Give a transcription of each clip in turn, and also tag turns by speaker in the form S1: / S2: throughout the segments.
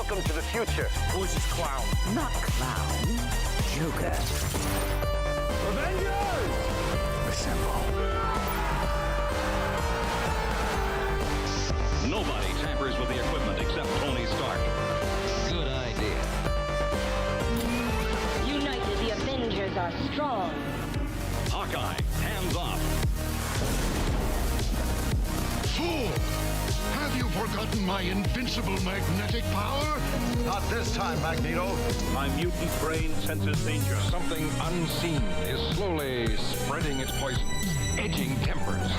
S1: Welcome to the future.
S2: Voice is clown.
S3: Not clown. Joker.
S2: Avengers!
S3: Assemble.
S4: Nobody tampers with the equipment except Tony Stark.
S5: Good idea.
S6: United, the Avengers are strong.
S4: Hawkeye, hands off.
S7: Fool! Have you forgotten my invincible magnetic power?
S1: Not this time, Magneto.
S2: My mutant brain senses danger.
S5: Something unseen is slowly spreading its poison, edging tempers.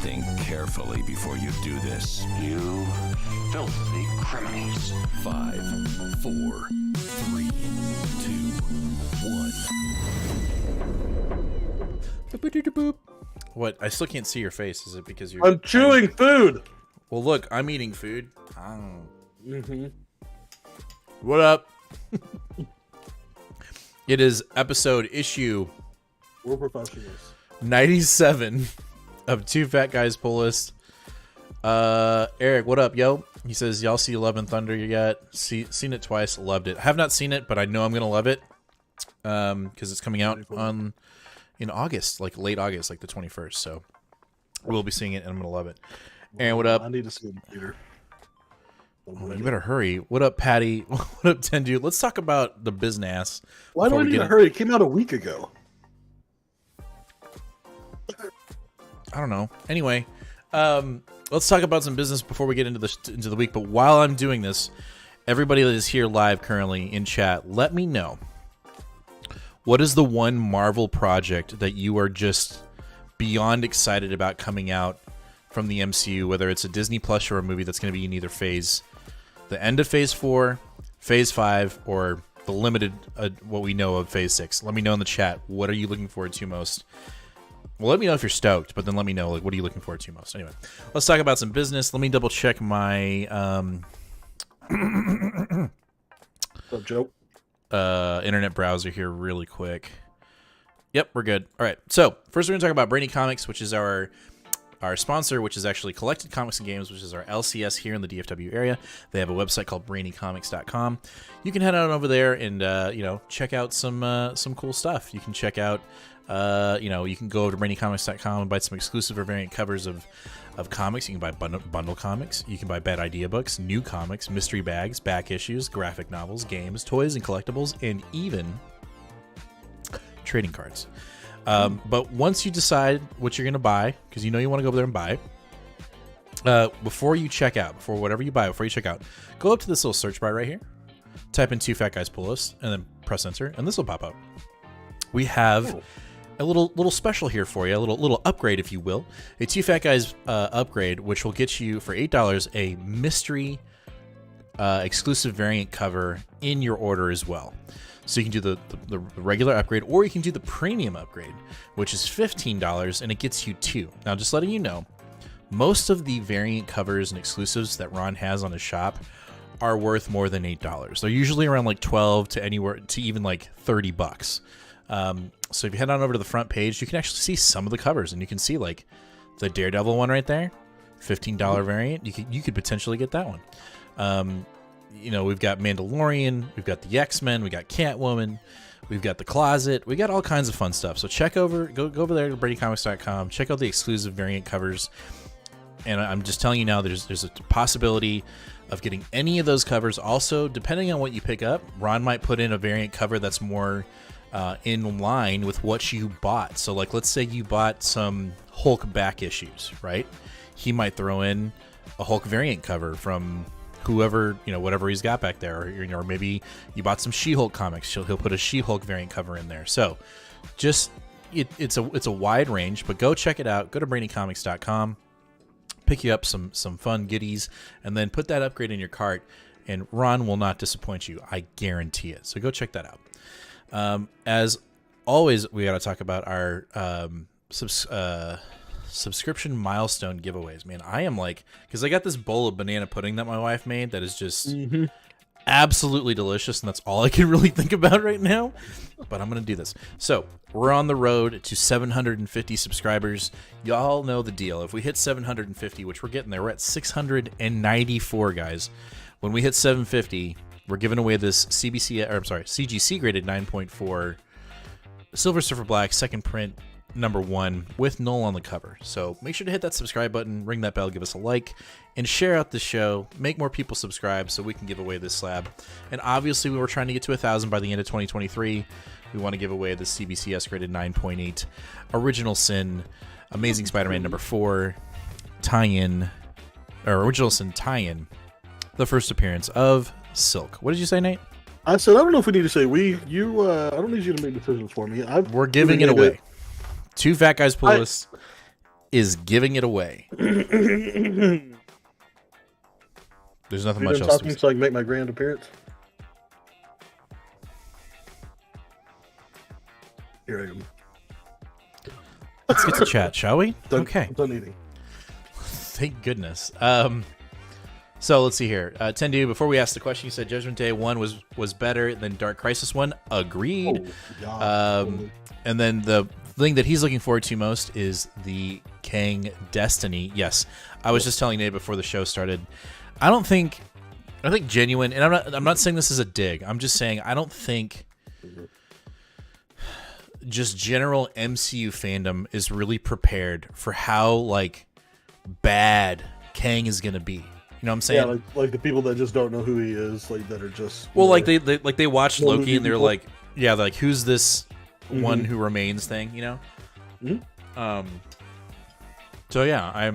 S8: Think carefully before you do this.
S5: You filthy criminals.
S8: 5, 4, 3, 2, 1.
S9: What? I still can't see your face. Is it because you're...
S10: I'm chewing food.
S9: Well, look, I'm eating food.
S10: Mm-hmm.
S9: What up? It is issue
S10: We're professionals.
S9: 97 of Two Fat Guys Pull List. Eric, what up, yo? He says, y'all see Love and Thunder yet? Seen it twice, loved it. Have not seen it, but I know I'm gonna love it. Because it's coming out in August, like late August, like the 21st. So we'll be seeing it, and I'm gonna love it. Aaron, what up?
S10: I need to see it in the theater.
S9: Oh, you better hurry. What up, Patty? What up, Ten Dude? Let's talk about the business.
S10: Why do I need to hurry? It came out a week ago.
S9: I don't know. Anyway, let's talk about some business before we get into the week. But while I'm doing this, everybody that is here live currently in chat, let me know, what is the one Marvel project that you are just beyond excited about coming out from the MCU, whether it's a Disney Plus or a movie that's going to be in either the end of Phase 4, Phase 5, or the limited, what we know of Phase 6. Let me know in the chat, what are you looking forward to most? Well, let me know if you're stoked, but then let me know, like, what are you looking forward to most? Anyway, let's talk about some business. Let me double check my internet browser here really quick. Yep, we're good. All right, so first we're going to talk about Brainy Comics, which is our sponsor, which is actually Collected Comics and Games, which is our LCS here in the DFW area. They have a website called brainycomics.com. You can head on over there and check out some cool stuff. You can check out you can go over to brainycomics.com and buy some exclusive or variant covers of comics. You can buy bundle comics. You can buy bad idea books, new comics, mystery bags, back issues, graphic novels, games, toys and collectibles, and even trading cards. But once you decide what you're going to buy, because you want to go over there and buy, before you check out, before you check out, go up to this little search bar right here, type in Two Fat Guys Pull List, and then press enter, and this will pop up. We have a little special here for you, a little upgrade, if you will, a Two Fat Guys upgrade, which will get you for $8 a mystery exclusive variant cover in your order as well. So you can do the regular upgrade, or you can do the premium upgrade, which is $15, and it gets you 2. Now, just letting you know, most of the variant covers and exclusives that Ron has on his shop are worth more than $8. They're usually around like 12 to anywhere to even like $30. So if you head on over to the front page, you can actually see some of the covers, and you can see like the Daredevil one right there, $15 variant. You could potentially get that one. We've got Mandalorian, we've got the X-Men, we got Catwoman, we've got The Closet, we got all kinds of fun stuff. So go over there to BradyComics.com, check out the exclusive variant covers, and I'm just telling you now, there's a possibility of getting any of those covers. Also, depending on what you pick up, Ron might put in a variant cover that's more in line with what you bought. So, like, let's say you bought some Hulk back issues, right? He might throw in a Hulk variant cover from whoever, whatever he's got back there, or maybe you bought some She-Hulk comics. He'll put a She-Hulk variant cover in there. So, it's a wide range, but go check it out. Go to brainycomics.com, pick you up some fun goodies, and then put that upgrade in your cart, and Ron will not disappoint you. I guarantee it. So go check that out. As always, we got to talk about our subscription milestone giveaways. Man, I am like, because I got this bowl of banana pudding that my wife made that is just absolutely delicious, and that's all I can really think about right now. But I'm going to do this. So we're on the road to 750 subscribers. Y'all know the deal. If we hit 750, which we're getting there, we're at 694, guys. When we hit 750, we're giving away this CGC graded 9.4 Silver Surfer Black second print #1 with Null on the cover. So make sure to hit that subscribe button, ring that bell, give us a like, and share out the show. Make more people subscribe so we can give away this slab. And obviously, we were trying to get to 1,000 by the end of 2023. We want to give away the CBCS graded 9.8 Original Sin Amazing Spider-Man #4 tie-in, or Original Sin tie-in, the first appearance of Silk. What did you say, Nate?
S10: I said I don't know if we need to say we. You. I don't need you to make decisions for me.
S9: We're giving it away. Two Fat Guys Pulis is giving it away. There's nothing much else to say.
S10: So I can make my grand appearance. Here I am.
S9: Let's get to chat, shall we?
S10: Okay. I'm done eating.
S9: Thank goodness. So let's see here. Tendu, before we ask the question, you said Judgment Day 1 was better than Dark Crisis 1. Agreed. And then the thing that he's looking forward to most is the Kang Destiny. Yes, I was just telling Nate before the show started. I think genuine, and I'm not saying this is a dig. I'm just saying I don't think just general MCU fandom is really prepared for how like bad Kang is gonna be. You know what I'm saying?
S10: Yeah, like the people that just don't know who he is, like that are just
S9: like they watched Loki and they're like, yeah, like who's this one who remains thing, you know? So yeah,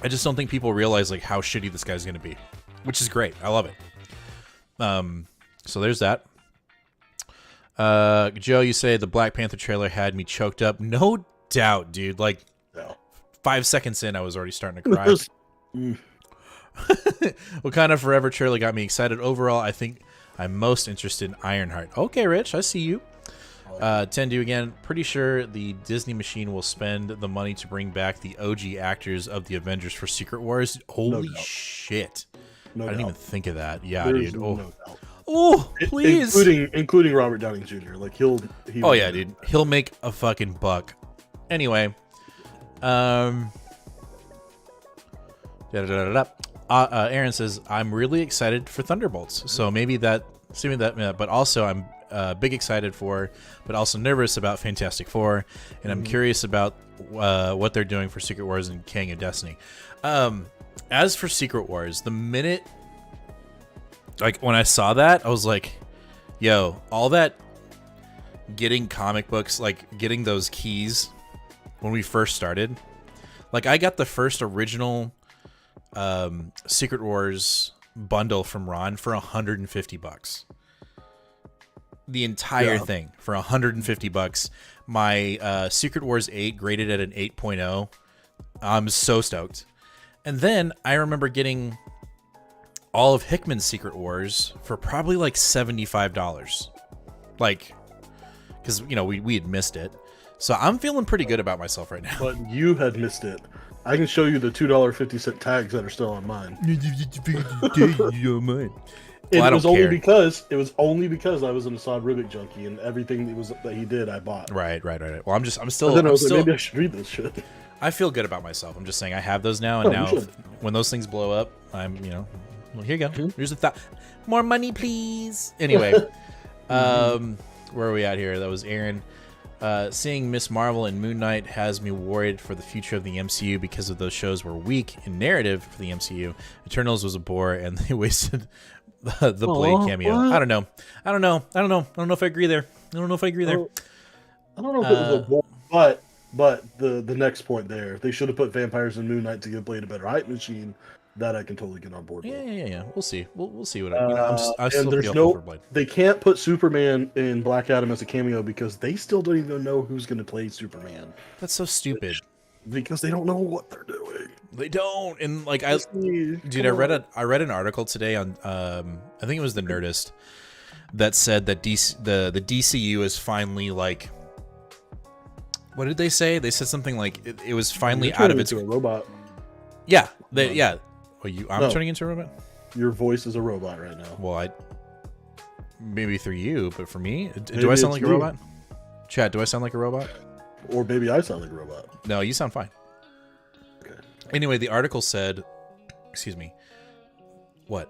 S9: I just don't think people realize like how shitty this guy's gonna be, which is great. I love it. So there's that. Joe, you say the Black Panther trailer had me choked up. No doubt, dude. Like 5 seconds in, I was already starting to cry. Wakanda Forever trailer got me excited. Overall, I think I'm most interested in Ironheart. Okay, Rich, I see you. Tendu again. Pretty sure the Disney machine will spend the money to bring back the OG actors of the Avengers for Secret Wars. Holy shit! I didn't even think of that. Yeah, dude. Oh, please.
S10: Including Robert Downey Jr. Like he'll
S9: oh yeah, dude. He'll make a fucking buck. Anyway, Aaron says, I'm really excited for Thunderbolts. So maybe that, assuming that, but also I'm big excited for, but also nervous about Fantastic Four. And I'm curious about what they're doing for Secret Wars and Kang of Destiny. As for Secret Wars, the minute, like when I saw that, I was like, yo, all that getting comic books, like getting those keys when we first started, like I got the first original Secret Wars bundle from Ron for $150. The entire thing for $150. My Secret Wars 8 graded at an 8.0. I'm so stoked. And then I remember getting all of Hickman's Secret Wars for probably like $75. Like, because, you know, we had missed it. So I'm feeling pretty good about myself right now.
S10: But you had missed it. I can show you the $2.50 tags that are still on mine. It was only because I was an Assad Ribic junkie, and everything that he did, I bought.
S9: Right. Well, I'm still.
S10: Then I was like, maybe I should read this shit.
S9: I feel good about myself. I'm just saying I have those now, and now when those things blow up, I'm well, here you go. Here's more money, please. Anyway, where are we at here? That was Aaron. Seeing Miss Marvel and Moon Knight has me worried for the future of the MCU because of those shows were weak in narrative for the MCU. Eternals was a bore, and they wasted the Blade cameo. What? I don't know if I agree there. I don't know if it was
S10: a bore, but the next point there, they should have put vampires and Moon Knight to give Blade a better hype machine. That I can totally get on board with.
S9: Yeah. We'll see. We'll see what I'm still pretty open for Blade.
S10: They can't put Superman in Black Adam as a cameo because they still don't even know who's going to play Superman.
S9: That's so stupid.
S10: Because they don't know what they're doing.
S9: They don't. And like I read an article today on I think it was the Nerdist that said that the DCU is finally like, what did they say? They said something like it was finally out of its
S10: a robot.
S9: Yeah. I'm turning into a robot?
S10: Your voice is a robot right now.
S9: Well, maybe through you, but for me, do
S10: Maybe
S9: I sound
S10: it's
S9: like a
S10: me.
S9: robot? Chat, do I sound like a robot?
S10: Or maybe I sound like a robot.
S9: No, you sound fine.
S10: Okay.
S9: Anyway, the article said, excuse me. What?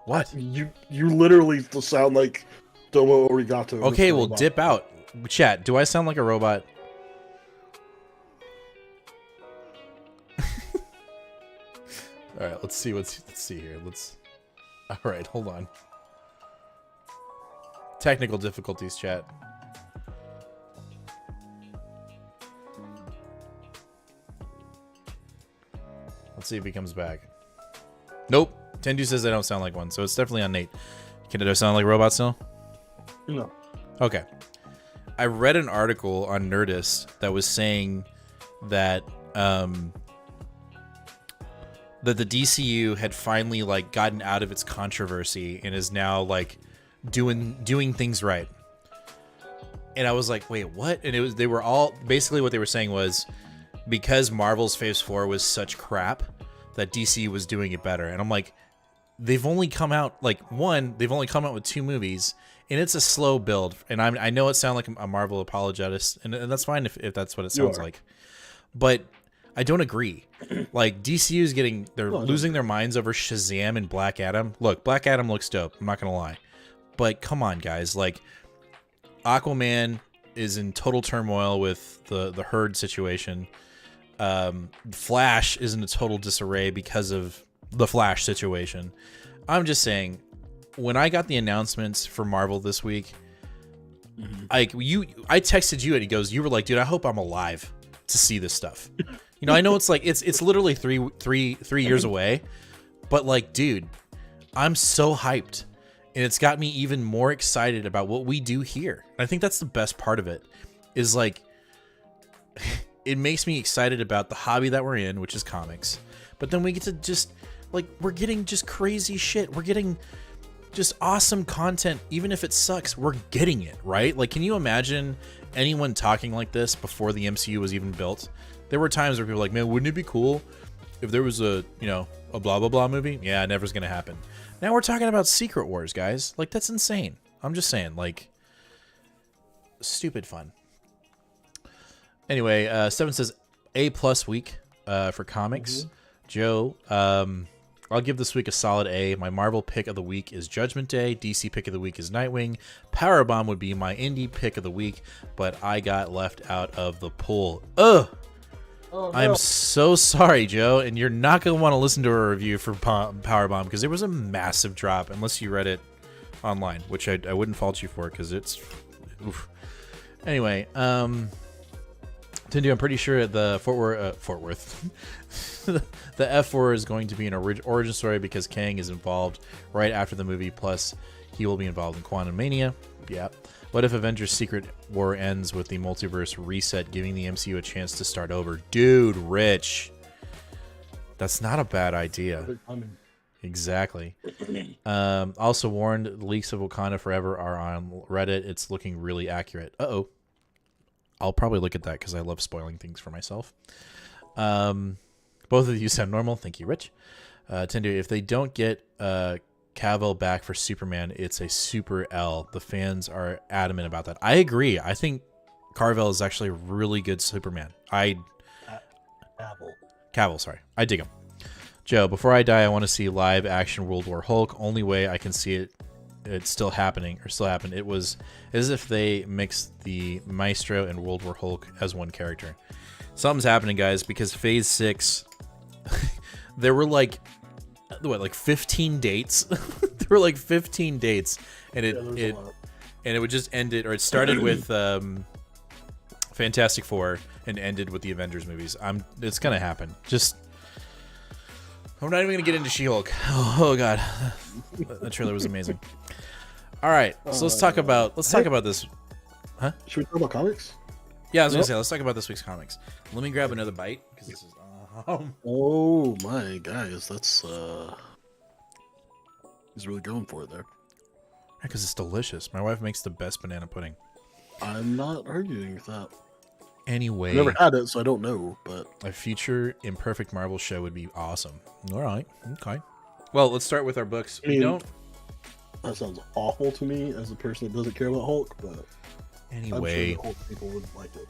S9: What?
S10: You literally sound like Domo Arigato.
S9: Okay,
S10: Mr.
S9: well,
S10: Robot.
S9: dip out. Chat, do I sound like a robot? All right, let's see. Let's see here. All right, hold on. Technical difficulties, chat. Let's see if he comes back. Nope. Tendu says I don't sound like one, so it's definitely on Nate. Do I sound like a robot still?
S10: No.
S9: Okay. I read an article on Nerdist that was saying that that the DCU had finally like gotten out of its controversy and is now like doing things right. And I was like, wait, what? And they were all basically what they were saying was because Marvel's Phase 4 was such crap that DC was doing it better. And I'm like, they've only come out they've only come out with 2 movies and it's a slow build. And I know it sounds like a Marvel apologist and that's fine if that's what it sounds like. But I don't agree. Like DCU is they're losing their minds over Shazam and Black Adam. Look, Black Adam looks dope. I'm not going to lie. But come on, guys. Like Aquaman is in total turmoil with the herd situation. Flash is in a total disarray because of the Flash situation. I'm just saying, when I got the announcements for Marvel this week, I texted you and he goes, you were like, dude, I hope I'm alive to see this stuff. You know, I know it's like it's literally three years away, but like, dude, I'm so hyped. And it's got me even more excited about what we do here. And I think that's the best part of it, is like, it makes me excited about the hobby that we're in, which is comics. But then we get to just, like, we're getting just crazy shit. We're getting just awesome content. Even if it sucks, we're getting it, right? Like, can you imagine anyone talking like this before the MCU was even built? There were times where people were like, man, wouldn't it be cool if there was a blah, blah, blah movie? Yeah, it never's going to happen. Now we're talking about Secret Wars, guys. Like, that's insane. I'm just saying, like, stupid fun. Anyway, Steven says A+ week for comics. Joe, I'll give this week a solid A. My Marvel pick of the week is Judgment Day. DC pick of the week is Nightwing. Powerbomb would be my indie pick of the week, but I got left out of the pool. Ugh! Oh, no. I'm so sorry, Joe, and you're not going to want to listen to a review for Powerbomb because there was a massive drop, unless you read it online, which I wouldn't fault you for because it's... Oof. Anyway, Tindu, I'm pretty sure the Fort Worth, the F4 is going to be an origin story because Kang is involved right after the movie, plus he will be involved in Quantum Mania. Yeah. What if Avengers Secret War ends with the multiverse reset, giving the MCU a chance to start over? Dude, Rich. That's not a bad idea. Exactly. Also warned, the leaks of Wakanda Forever are on Reddit. It's looking really accurate. Uh-oh. I'll probably look at that because I love spoiling things for myself. Both of you sound normal. Thank you, Rich. Tindu, if they don't get Cantwell back for Superman, it's a super L. The fans are adamant about that. I agree. I think Carvel is actually a really good Superman. Cavill, sorry. I dig him. Joe, before I die, I want to see live action World War Hulk. Only way I can see it's still happening, or still happened. It was as if they mixed the Maestro and World War Hulk as one character. Something's happening, guys, because Phase 6, there were like 15 dates. There were like 15 dates, and it would just end it, or it started with Fantastic Four and ended with the Avengers movies. It's gonna happen. I'm not even gonna get into She-Hulk. Oh god, that trailer was amazing. All right, so let's talk about this. Huh?
S10: Should we talk about comics?
S9: Yeah, I was gonna say let's talk about this week's comics. Let me grab another bite because this is.
S10: Oh my guys, that's he's really going for it there.
S9: Because it's delicious. My wife makes the best banana pudding.
S10: I'm not arguing with that.
S9: Anyway,
S10: I've never had it, so I don't know. But
S9: a future Imperfect Marvel show would be awesome. All right, okay. Well, let's start with our books.
S10: I mean,
S9: We don't.
S10: That sounds awful to me as a person that doesn't care about Hulk, but
S9: Anyway,
S10: I'm sure the Hulk people would like it.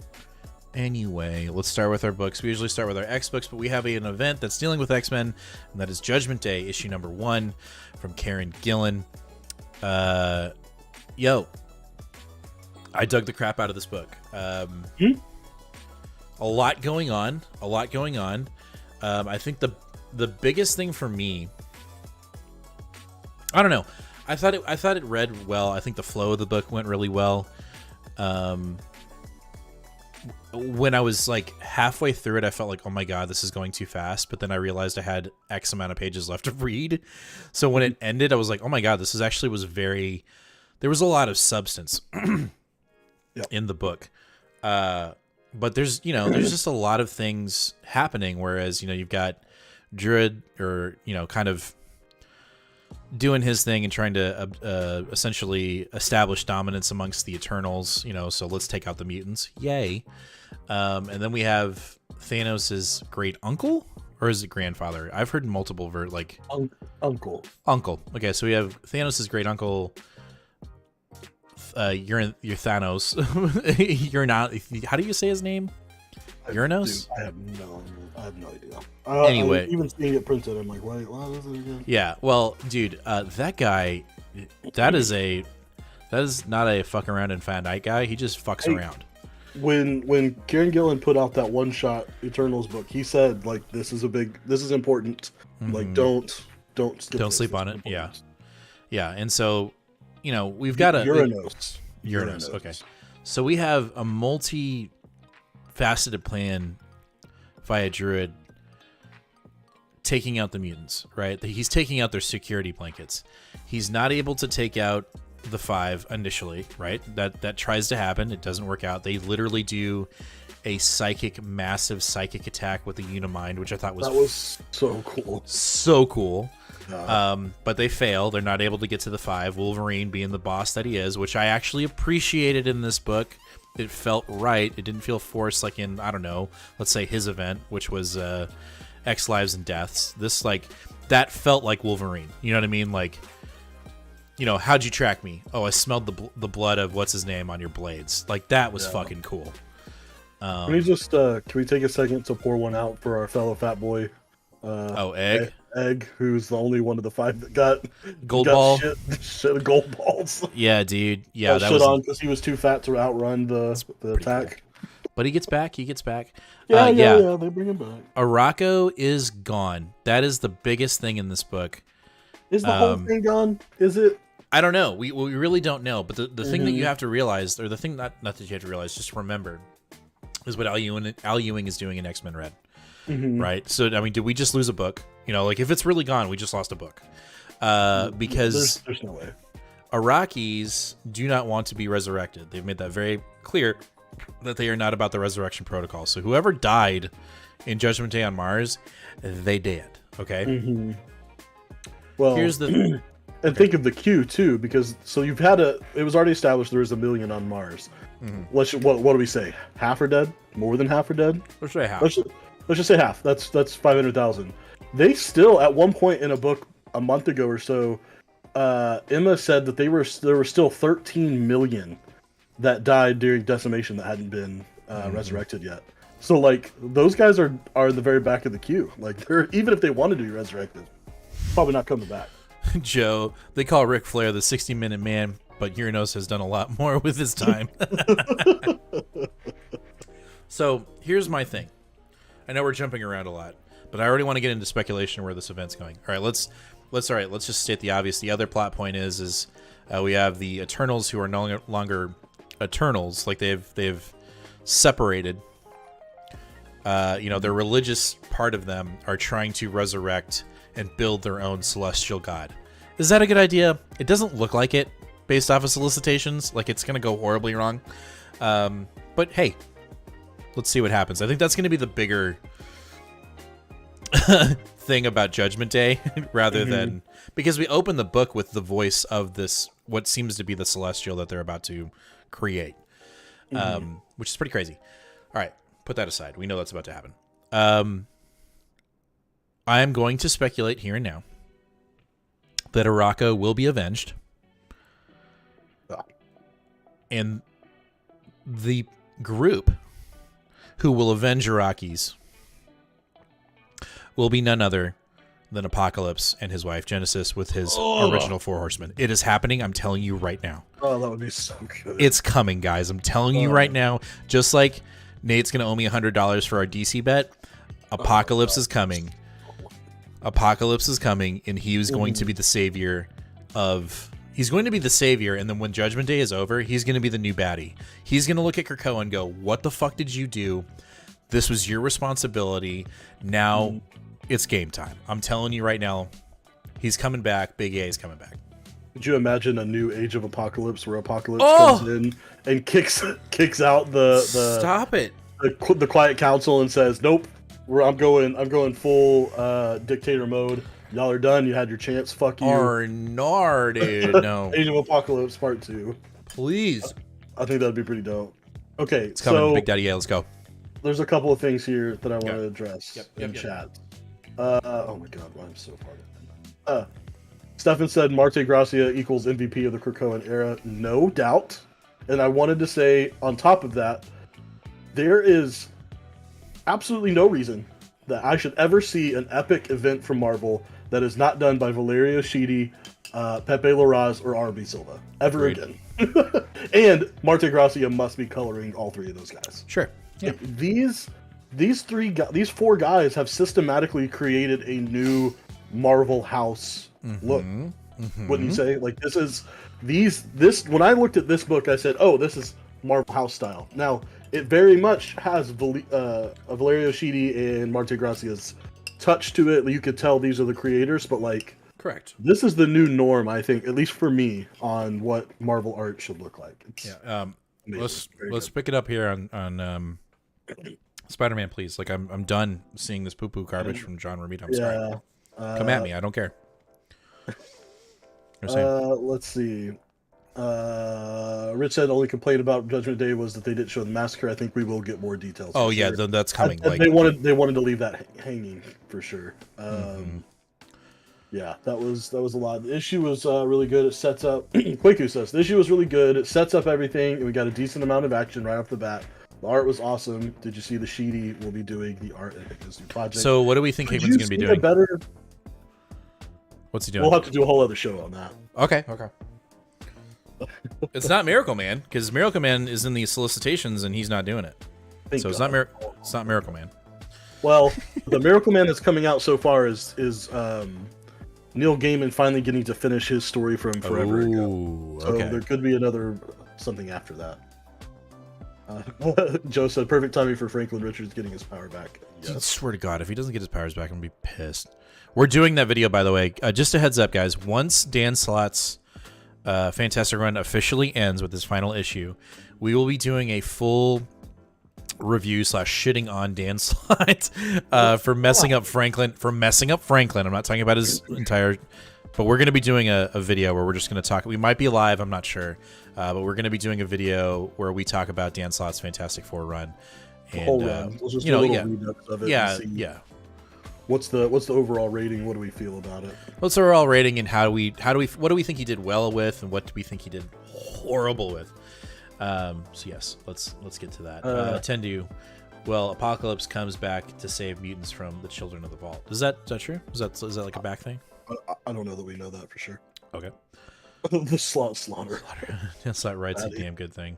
S9: Anyway, let's start with our books. We usually start with our X books, but we have an event that's dealing with X-Men, and that is Judgment Day, issue number 1 from Karen Gillan. Yo, I dug the crap out of this book. A lot going on. I think the biggest thing for me, I don't know. I thought it read well. I think the flow of the book went really well. When I was like halfway through it, I felt like, oh my god, this is going too fast. But then I realized I had X amount of pages left to read. So when it ended, I was like, oh my god, this is actually there was a lot of substance in the book. But there's just a lot of things happening. Whereas, you've got Druid, or, kind of doing his thing and trying to essentially establish dominance amongst the Eternals, so let's take out the mutants. Yay. And then we have Thanos' great uncle, or is it grandfather? I've heard multiple
S10: Uncle.
S9: Okay, so we have Thanos' great uncle. You're Thanos. You're not. How do you say his name? Uranus?
S10: Dude, I have no idea.
S9: Anyway,
S10: even seeing it printed, I'm like, wait, what is it again?
S9: Yeah, well, dude, that guy, that is not a fuck around and find out guy. He just fucks around.
S10: When Kieran Gillen put out that one shot Eternals book, he said like, this is important. Like, don't
S9: sleep on it. Yeah, and so we've got a Uranus. Okay, so we have a multi-faceted plan via Druid taking out the mutants, right? He's taking out their security blankets. He's not able to take out the 5 initially, right? That tries to happen. It doesn't work out. They literally do a massive psychic attack with a Unimind, which I thought was
S10: so cool.
S9: So cool. But they fail. They're not able to get to the 5. Wolverine being the boss that he is, which I actually appreciated in this book. It felt right. It didn't feel forced like in, I don't know, let's say his event, which was X Lives and Deaths. This, that felt like Wolverine. You know what I mean? Like, how'd you track me? Oh, I smelled the blood of what's his name on your blades. Like, that was fucking cool.
S10: Can we take a second to pour one out for our fellow fat boy?
S9: Egg?
S10: Egg, who's the only one of the 5 that got
S9: gold ball.
S10: Shit gold balls.
S9: Yeah, dude. Yeah,
S10: that was on because he was too fat to outrun the attack.
S9: Cool. But he gets back.
S10: Yeah, they bring him back.
S9: Araco is gone. That is the biggest thing in this book.
S10: Is the whole thing gone? Is it?
S9: I don't know. We really don't know. But the thing that you have to realize, or the thing not that you have to realize, just remember, is what Al Ewing is doing in X-Men Red. Right? So, I mean, did we just lose a book? If it's really gone, we just lost a book. Because
S10: there's no way.
S9: Iraqis do not want to be resurrected. They've made that very clear that they are not about the resurrection protocol. So whoever died in Judgment Day on Mars, they did. Okay?
S10: Well,
S9: here's the...
S10: And think of the Q, too, because... So you've had it was already established there was 1 million on Mars. What do we say? Half are dead? More than half are dead?
S9: Let's say half.
S10: Let's just say half. That's 500,000. They still, at one point in a book a month ago or so, Emma said that there were still 13 million that died during decimation that hadn't been resurrected yet. So those guys are in the very back of the queue. They're, even if they wanted to be resurrected, probably not coming back.
S9: Joe, they call Ric Flair the 60-minute man, but Uranus has done a lot more with his time. So here's my thing. I know we're jumping around a lot, but I already want to get into speculation where this event's going. All right, let's just state the obvious. The other plot point is we have the Eternals who are no longer Eternals. Like they've separated. Their religious part of them are trying to resurrect and build their own celestial god. Is that a good idea? It doesn't look like it based off of solicitations. Like it's going to go horribly wrong. But hey, let's see what happens. I think that's going to be the bigger thing about Judgment Day rather than... Because we open the book with the voice of this, what seems to be the celestial that they're about to create, which is pretty crazy. All right, put that aside. We know that's about to happen. I am going to speculate here and now that Araka will be avenged. And the group who will avenge Arakis will be none other than Apocalypse and his wife Genesis with his original 4 horsemen. It is happening. I'm telling you right now.
S10: Oh, that would be so good.
S9: It's coming, guys. I'm telling you right now. Just like Nate's going to owe me $100 for our DC bet, Apocalypse is coming. Apocalypse is coming, and he is going to be the savior of... He's going to be the savior, and then when Judgment Day is over, he's going to be the new baddie. He's going to look at Krakoa and go, what the fuck did you do? This was your responsibility. Now it's game time. I'm telling you right now, he's coming back. Big A is coming back.
S10: Could you imagine a new Age of Apocalypse where Apocalypse comes in and kicks out the
S9: Stop it.
S10: The Quiet Council and says, nope, I'm going full dictator mode. Y'all are done. You had your chance. Fuck you.
S9: Dude. No.
S10: Age of Apocalypse Part 2.
S9: Please.
S10: I think that'd be pretty dope. Okay,
S9: It's coming.
S10: so
S9: Big Daddy, yeah, let's go.
S10: there's a couple of things here that I want to address in chat. Oh my god, I'm so far. Stefan said Marte Gracia equals MVP of the Krakoan era. No doubt. And I wanted to say, on top of that, there is absolutely no reason that I should ever see an epic event from Marvel that is not done by Valerio Schiti, Pepe Larraz, or RB Silva. Ever again. And Marte Gracia must be coloring all 3 of those guys.
S9: Sure. Yeah.
S10: Like, these 4 guys have systematically created a new Marvel house look. Wouldn't you say? Like, this when I looked at this book, I said, oh, this is Marvel house style. Now, it very much has Valerio Schiti and Marte Gracia's touch to it. You could tell these are the creators, but like,
S9: correct.
S10: This is the new norm, I think, at least for me, on what Marvel art should look like. It's
S9: let's pick it up here on Spider-Man, please. Like, I'm done seeing this poo-poo garbage from John Romita. I'm sorry. Come at me. I don't care.
S10: Let's see. Rich said only complaint about Judgment Day was that they didn't show the massacre. I think we will get more details.
S9: Oh yeah, that's coming.
S10: They wanted to leave that hanging for sure. Yeah, that was a lot. The issue was really good. It sets up. Kwaku says the issue was really good. It sets up everything, and we got a decent amount of action right off the bat. The art was awesome. Did you see the Sheedy will be doing the art in his new project?
S9: So what do we think Hickman's going to be doing? What's he doing?
S10: We'll have to do a whole other show on that.
S9: Okay. It's not Miracle Man, because Miracle Man is in the solicitations and he's not doing it. So it's not Miracle Man.
S10: Well, the Miracle Man that's coming out so far is Neil Gaiman finally getting to finish his story from forever ago. So there could be another something after that. Joe said, perfect timing for Franklin Richards getting his power back. Yes.
S9: I swear to God, if he doesn't get his powers back, I'm going to be pissed. We're doing that video, by the way. Just a heads up, guys. Once Dan Slott's Fantastic Run officially ends with his final issue, we will be doing a full review / shitting on Dan Slott for messing up Franklin. I'm not talking about his entire... But we're going to be doing a video where we're just going to talk. We might be live, I'm not sure. But we're going to be doing a video where we talk about Dan Slott's Fantastic Four run. And,
S10: We'll just do a little redux of it.
S9: Yeah.
S10: What's the overall rating? What do we feel about it?
S9: What's the overall rating, and what do we think he did well with, and what do we think he did horrible with? So yes, let's get to that. Tendu, well, Apocalypse comes back to save mutants from the Children of the Vault. Is that true? Is that like a back thing?
S10: I don't know that we know that for sure.
S9: Okay.
S10: The slaughter.
S9: Slott writes a damn good thing.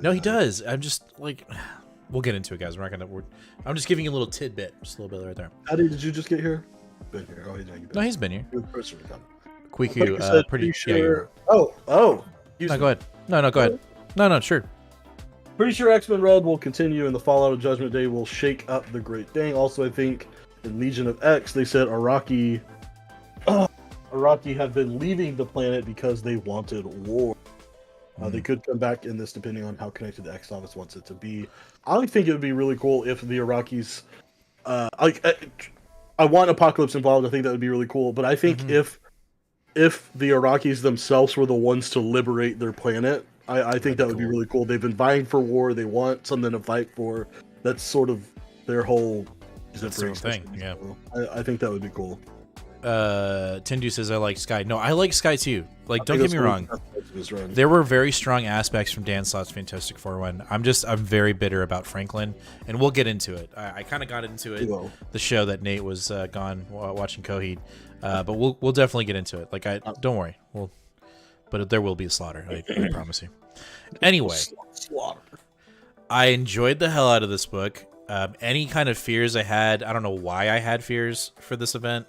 S9: No, he does. I'm just like, we'll get into it, guys. I'm just giving you a little tidbit, just a little bit right there.
S10: Addy, did you just get here? Been here. Oh,
S9: no, he's been here.
S10: Quiku, pretty sure. No, go
S9: ahead. No, go ahead. No, sure.
S10: Pretty sure X-Men Red will continue, and the fallout of Judgment Day will shake up the Great Thing. Also, I think in Legion of X, they said Araki have been leaving the planet because they wanted war. They could come back in this depending on how connected the X-Office wants it to be. I think it would be really cool if the Arakis... I want Apocalypse involved. I think that would be really cool. But I think if the Arakis themselves were the ones to liberate their planet, I think that would be really cool. They've been vying for war. They want something to fight for. That's sort of their whole...
S9: That's their thing, yeah.
S10: I think that would be cool.
S9: Tindu says I like Sky. No, I like Sky too. Like, don't get me wrong. There were very strong aspects from Dan Slott's Fantastic Four one. I'm very bitter about Franklin, and we'll get into it. I kind of got into it the show that Nate was gone watching Coheed, but we'll definitely get into it. Like, don't worry, but there will be a slaughter. I promise you. Anyway, I enjoyed the hell out of this book. Any kind of fears I had, I don't know why I had fears for this event.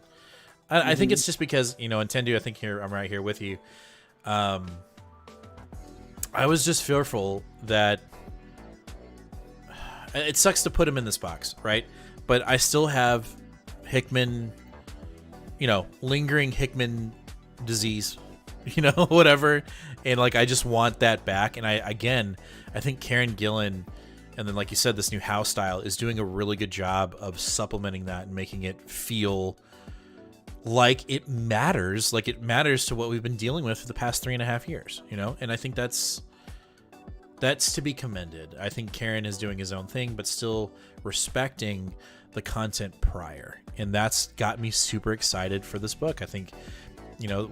S9: I think it's just because, and Tendu, I think I'm right here with you. I was just fearful that it sucks to put him in this box, right? But I still have Hickman, lingering Hickman disease, whatever. And like, I just want that back. And I think Karen Gillan, and then like you said, this new House style is doing a really good job of supplementing that and making it feel like it matters to what we've been dealing with for the past 3.5 years, and I think that's to be commended. I think Karen is doing his own thing, but still respecting the content prior, and that's got me super excited for this book. I think,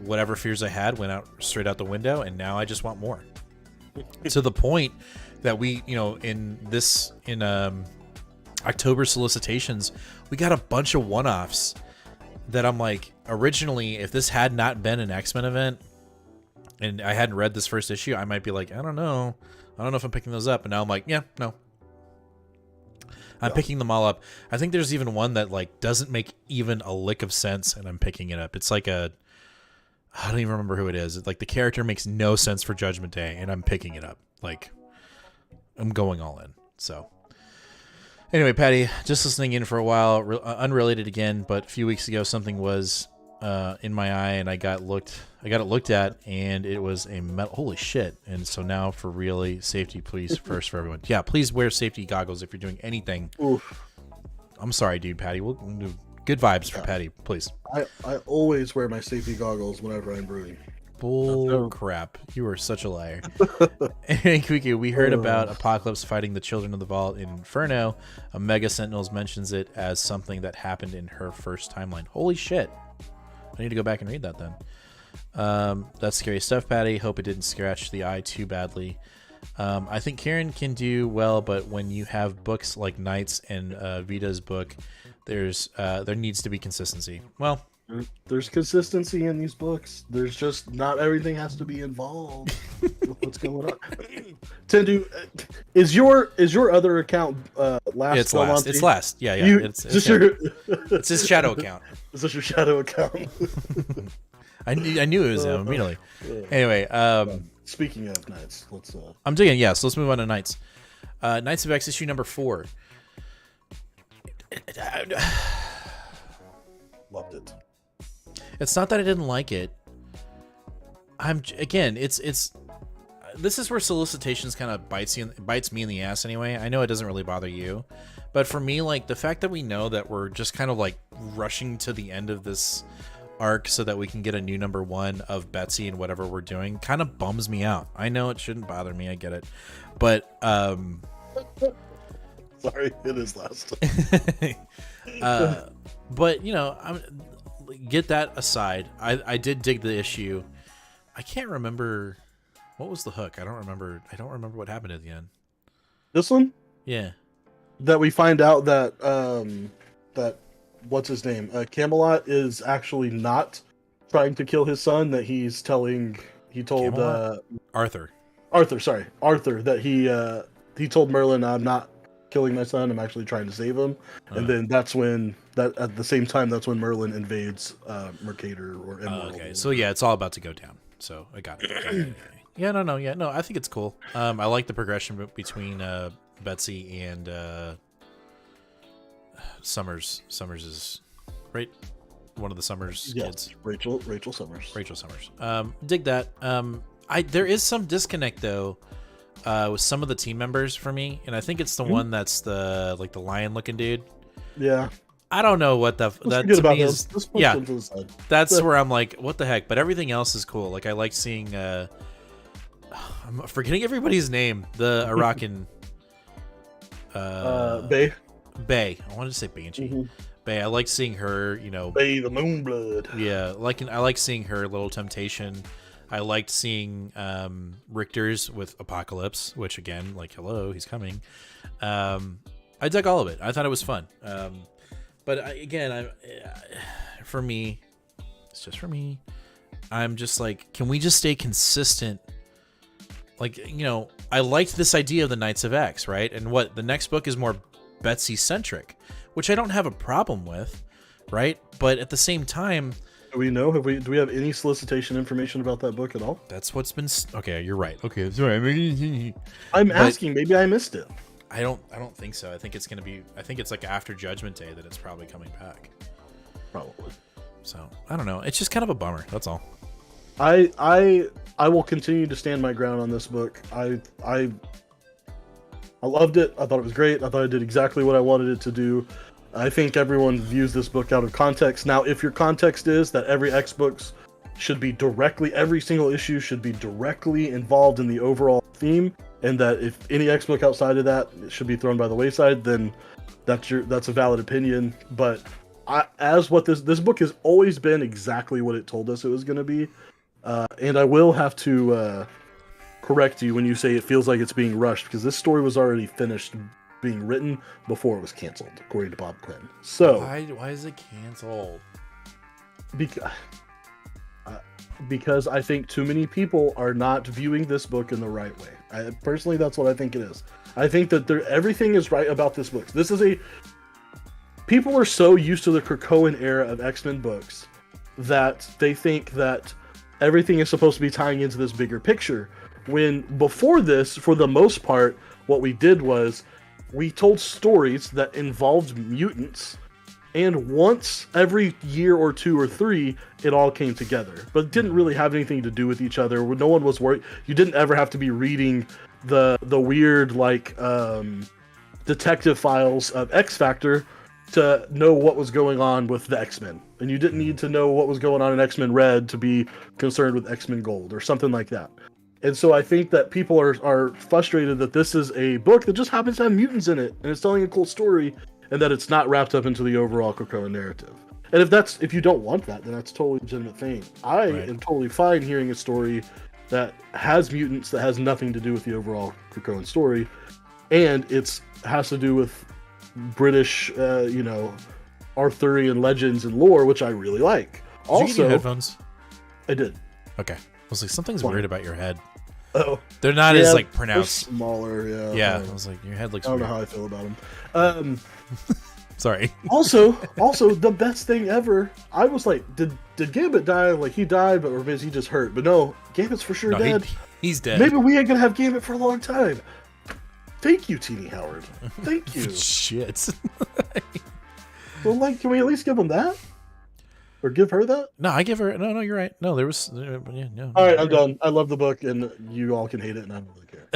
S9: whatever fears I had went out straight out the window, and now I just want more. To the point that we, in October solicitations, we got a bunch of one-offs that I'm like, originally, if this had not been an X-Men event and I hadn't read this first issue, I might be like, I don't know if I'm picking those up. And now I'm like, yeah, no. I'm picking them all up. I think there's even one that like doesn't make even a lick of sense, and I'm picking it up. It's like I don't even remember who it is. It's like the character makes no sense for Judgment Day, and I'm picking it up. Like, I'm going all in. So anyway, Patty, just listening in for a while, unrelated again, but a few weeks ago something was in my eye, and I got it looked at, and it was a metal. Holy shit! And so now, for really, safety, please, first for everyone. Yeah, please wear safety goggles if you're doing anything.
S10: Oof.
S9: I'm sorry, dude, Patty. We'll do good vibes for Patty, please.
S10: I always wear my safety goggles whenever I'm brewing.
S9: Bull crap. You are such a liar. Anyway, Kwiku, we heard about Apocalypse fighting the Children of the Vault in Inferno. Omega Sentinels mentions it as something that happened in her first timeline. Holy shit. I need to go back and read that then. That's scary stuff, Patty. Hope it didn't scratch the eye too badly. I think Karen can do well, but when you have books like Knights and Vita's book, there needs to be consistency. Well,
S10: there's consistency in these books. There's just not everything has to be involved. What's going on? Tendu, is your other account last?
S9: It's last. It's last. Yeah. It's his shadow account.
S10: Is this your shadow account?
S9: I knew it was him immediately.
S10: Yeah.
S9: Anyway,
S10: speaking of Knights, let's.
S9: I'm digging. Yeah, so let's move on to Knights. Knights of X issue number 4.
S10: Loved it.
S9: It's not that I didn't like it. It's this is where solicitations kind of bites me in the ass anyway. I know it doesn't really bother you, but for me, like, the fact that we know that we're just kind of like rushing to the end of this arc so that we can get a new number 1 of Betsy and whatever we're doing kind of bums me out. I know it shouldn't bother me. I get it, but
S10: sorry, it is last.
S9: But get that aside. I did dig the issue. I can't remember what was the hook. I don't remember what happened at the end.
S10: This one?
S9: Yeah.
S10: That we find out that that what's his name? Camelot is actually not trying to kill his son. That he told
S9: Arthur
S10: that he told Merlin, I'm not killing my son, I'm actually trying to save him. And then that's when at the same time that's when Merlin invades Mercator or Emerald.
S9: Okay, so yeah, it's all about to go down. So I got it. Yeah, no, I think it's cool. I like the progression between Betsy and Summers. Summers is right, one of the Summers kids.
S10: Rachel Summers.
S9: Rachel Summers. Dig that. There is some disconnect though with some of the team members for me, and I think it's the one that's the lion looking dude.
S10: Yeah.
S9: I don't know what that to me is. Yeah, that's where I'm like, what the heck? But everything else is cool. Like, I like seeing. I'm forgetting everybody's name. The Arakan.
S10: Bay.
S9: I wanted to say Banshee. Bay. I like seeing her, you know.
S10: Bay the Moonblood.
S9: Yeah, I like seeing her little temptation. I liked seeing Richter's with Apocalypse, which again, like, hello, he's coming. I dug all of it. I thought it was fun. For me, it's just for me. I'm just like, can we just stay consistent? Like, you know, I liked this idea of the Knights of X, right? And what the next book is more Betsy centric, which I don't have a problem with, right? But at the same time,
S10: do we know? Do we have any solicitation information about that book at all?
S9: That's what's been. Okay, you're right. Okay, sorry.
S10: I'm asking. Maybe I missed it.
S9: I don't think so. I think it's gonna be. I think it's like after Judgment Day that it's probably coming back.
S10: Probably.
S9: So I don't know. It's just kind of a bummer. That's all.
S10: I will continue to stand my ground on this book. I loved it. I thought it was great. I thought it did exactly what I wanted it to do. I think everyone views this book out of context. Now, if your context is that every X books should be every single issue should be directly involved in the overall theme, and that if any X book outside of that it should be thrown by the wayside, then that's a valid opinion. But this book has always been exactly what it told us it was going to be, and I will have to correct you when you say it feels like it's being rushed, because this story was already finished being written before it was canceled, according to Bob Quinn. So
S9: why is it canceled?
S10: Because I think too many people are not viewing this book in the right way. Personally, that's what I think it is. I think that everything is right about this book. People are so used to the Krakoan era of X-Men books that they think that everything is supposed to be tying into this bigger picture. When before this, for the most part, what we did was we told stories that involved mutants, and once every year or two or three, it all came together. But it didn't really have anything to do with each other. No one was worried. You didn't ever have to be reading the weird, like, detective files of X Factor to know what was going on with the X-Men. And you didn't need to know what was going on in X-Men Red to be concerned with X-Men Gold or something like that. And so I think that people are frustrated that this is a book that just happens to have mutants in it, and it's telling a cool story, and that it's not wrapped up into the overall Krakoan narrative. And if you don't want that, then that's a totally legitimate thing. I am totally fine hearing a story that has mutants that has nothing to do with the overall Krakoan story, and it has to do with British, Arthurian legends and lore, which I really like.
S9: Did you get your headphones?
S10: I did.
S9: Okay. I was like, something's weird about your head.
S10: Oh,
S9: they're not as like pronounced.
S10: Smaller, yeah.
S9: Yeah, I was like, your head looks.
S10: I don't
S9: weird.
S10: know how I feel about him.
S9: Sorry.
S10: also, the best thing ever. I was like, did Gambit die? Like, he died, or is he just hurt? But no, Gambit's for sure dead.
S9: He's dead.
S10: Maybe we ain't gonna have Gambit for a long time. Thank you, Teeny Howard. Thank you.
S9: Shit.
S10: So, like, can we at least give him that? Or give her that?
S9: No, I give her. No, you're right. No, there was. Yeah, no.
S10: All right, I'm done. I love the book, and you all can hate it, and I don't really care.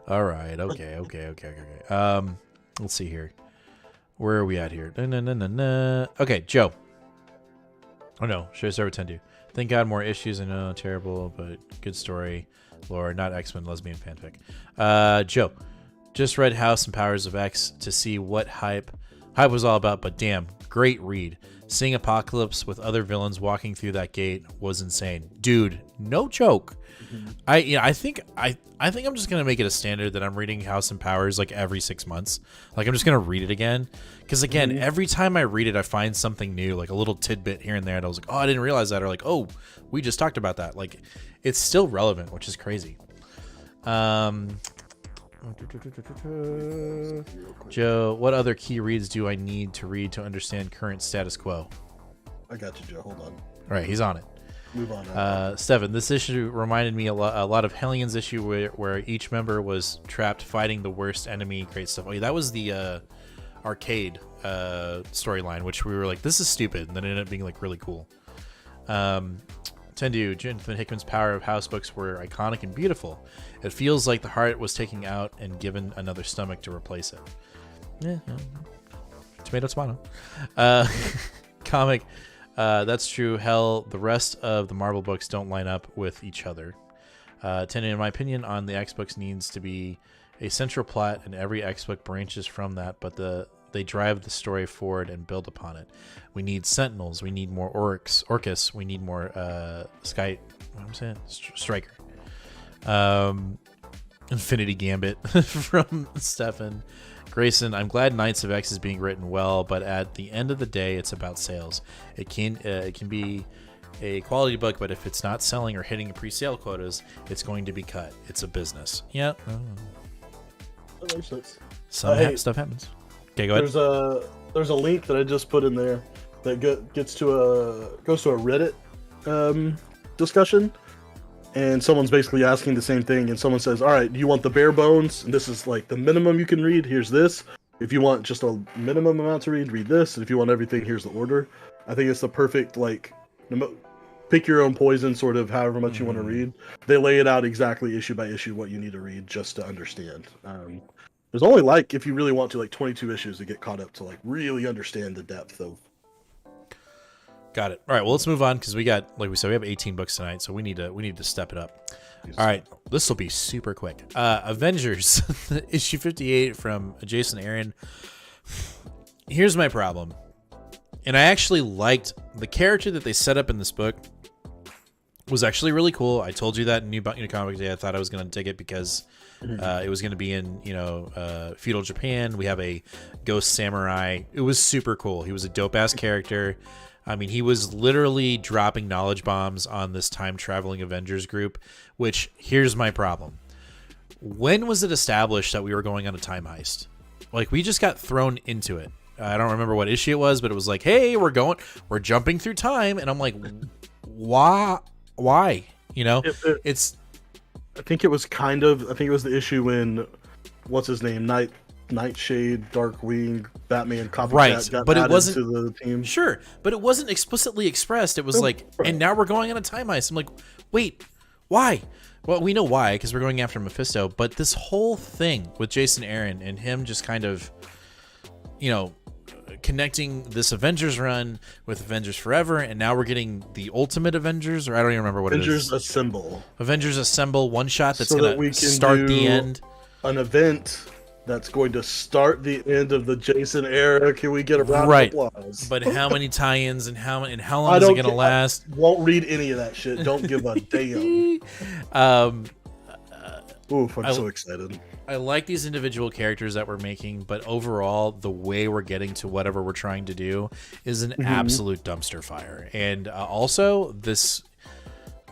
S9: All right. Okay. Let's see here. Where are we at here? Okay, Joe. Oh no, should I start with Tendu? Thank God, more issues. I know, terrible, but good story. Lore, not X-Men, lesbian fanfic. Joe, just read House and Powers of X to see what hype was all about, but damn, great read. Seeing Apocalypse with other villains walking through that gate was insane, dude. No joke. I think I'm just gonna make it a standard that I'm reading House and Powers like every 6 months. Like, I'm just gonna read it again, because again, every time I read it, I find something new, like a little tidbit here and there, and I was like, oh, I didn't realize that, or like, oh, we just talked about that. Like, it's still relevant, which is crazy. Joe, what other key reads do I need to read to understand current status quo?
S10: I got you, Joe. Hold on.
S9: All right, he's on it.
S10: Move on.
S9: Steven, this issue reminded me a lot of Hellions issue where each member was trapped fighting the worst enemy. Great stuff. Oh, yeah, that was the arcade storyline, which we were like, this is stupid, and then it ended up being like really cool. Tendu, Jonathan Hickman's power of house books were iconic and beautiful. It feels like the heart was taken out and given another stomach to replace it. Yeah. Tomato. Comic. That's true. Hell, the rest of the Marvel books don't line up with each other. Tendu, in my opinion, on the X books needs to be a central plot, and every X book branches from that, but they drive the story forward and build upon it. We need Sentinels. We need more Orcus. We need more Striker. Infinity Gambit from Stefan. Grayson, I'm glad Knights of X is being written well, but at the end of the day, it's about sales. It can be a quality book, but if it's not selling or hitting pre-sale quotas, it's going to be cut. It's a business. Yeah.
S10: That makes sense.
S9: Stuff happens. Okay, go ahead.
S10: There's a link that I just put in there that goes to a Reddit discussion, and someone's basically asking the same thing, and someone says, all right, do you want the bare bones, and this is like the minimum you can read, here's this. If you want just a minimum amount to read this, and if you want everything, here's the order. I think it's the perfect, like, pick your own poison, sort of, however much you want to read. They lay it out exactly issue by issue what you need to read just to understand. There's only, like, if you really want to, like 22 issues to get caught up to, like, really understand the depth of.
S9: Got it. All right, well, let's move on because we got, like we said, we have 18 books tonight, so we need to step it up. All right, this will be super quick. Avengers, issue 58 from Jason Aaron. Here's my problem. And I actually liked the character that they set up in this book. Was actually really cool. I told you that in New Comic Day. I thought I was going to take it because it was going to be in, feudal Japan. We have a ghost samurai. It was super cool. He was a dope-ass character. I mean, he was literally dropping knowledge bombs on this time-traveling Avengers group, which, here's my problem. When was it established that we were going on a time heist? Like, we just got thrown into it. I don't remember what issue it was, but it was like, hey, we're jumping through time. And I'm like, why? It's.
S10: I think it was the issue when, what's his name? Nightshade, Darkwing, Batman, Copycat got added to the team.
S9: Sure, but it wasn't explicitly expressed. It was and now we're going on a time heist. I'm like, wait, why? Well, we know why, because we're going after Mephisto, but this whole thing with Jason Aaron and him just kind of, connecting this Avengers run with Avengers Forever, and now we're getting the Ultimate Avengers, or I don't even remember what it is. Avengers Assemble one shot that's going to start the end.
S10: An event that's going to start the end of the Jason era. Can we get a round of applause?
S9: But how many tie-ins and how long is it going to last?
S10: I won't read any of that shit. Don't give a damn. Oof, I'm so excited.
S9: I like these individual characters that we're making, but overall, the way we're getting to whatever we're trying to do is an absolute dumpster fire. And also, this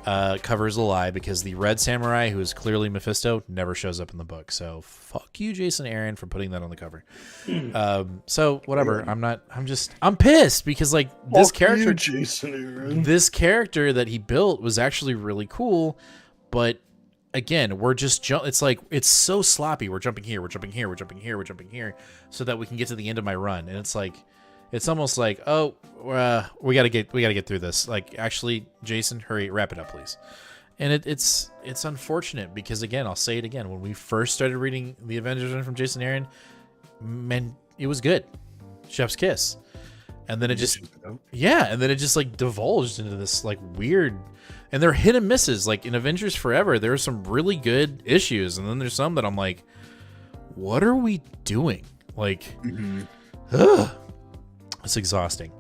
S9: covers a lie because the Red Samurai, who is clearly Mephisto, never shows up in the book. So fuck you, Jason Aaron, for putting that on the cover. So whatever. I'm pissed because like this character,
S10: Jason Aaron.
S9: This character that he built was actually really cool, but again, we're just it's like it's so sloppy. We're jumping here, we're jumping here, we're jumping here, we're jumping here, so that we can get to the end of my run. And it's like, it's almost like, we gotta get through this. Like, actually, Jason, hurry, wrap it up, please. And it's unfortunate because again, I'll say it again. When we first started reading the Avengers run from Jason Aaron, man, it was good, chef's kiss. And then it just like divulged into this like weird. And they're hit and misses. Like in Avengers Forever, there are some really good issues, and then there's some that I'm like, what are we doing? Like, it's exhausting.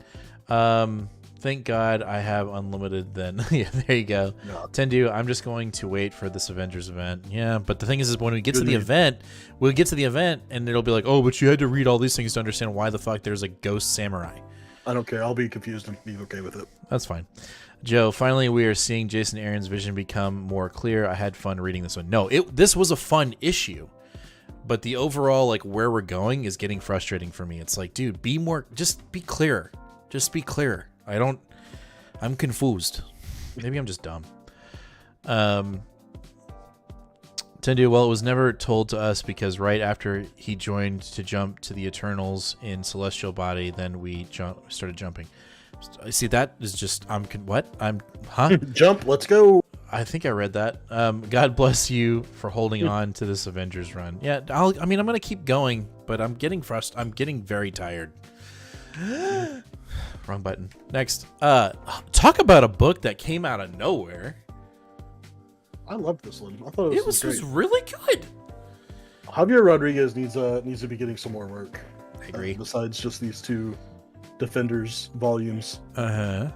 S9: Thank God I have unlimited then. Yeah, there you go. No. Tendu, I'm just going to wait for this Avengers event. Yeah, but the thing is when we get to the event, we'll get to the event, and it'll be like, oh, but you had to read all these things to understand why the fuck there's a ghost samurai.
S10: I don't care. I'll be confused and be okay with it.
S9: That's fine. Joe, finally we are seeing Jason Aaron's vision become more clear. I had fun reading this one. No, this was a fun issue, but the overall, like, where we're going is getting frustrating for me. It's like, dude, just be clearer. Just be clearer. I'm confused. Maybe I'm just dumb. Tendu, well, it was never told to us because right after he joined to jump to the Eternals in Celestial Body, then we started jumping. See, that is just,
S10: Jump, let's go.
S9: I think I read that. God bless you for holding on to this Avengers run. Yeah, I'm going to keep going, but I'm getting frustrated. I'm getting very tired. Wrong button. Next. Talk about a book that came out of nowhere.
S10: I love this one. I thought it was
S9: really good.
S10: Javier Rodriguez needs to be getting some more work.
S9: I agree.
S10: Besides just these two Defenders volumes.
S9: Uh-huh.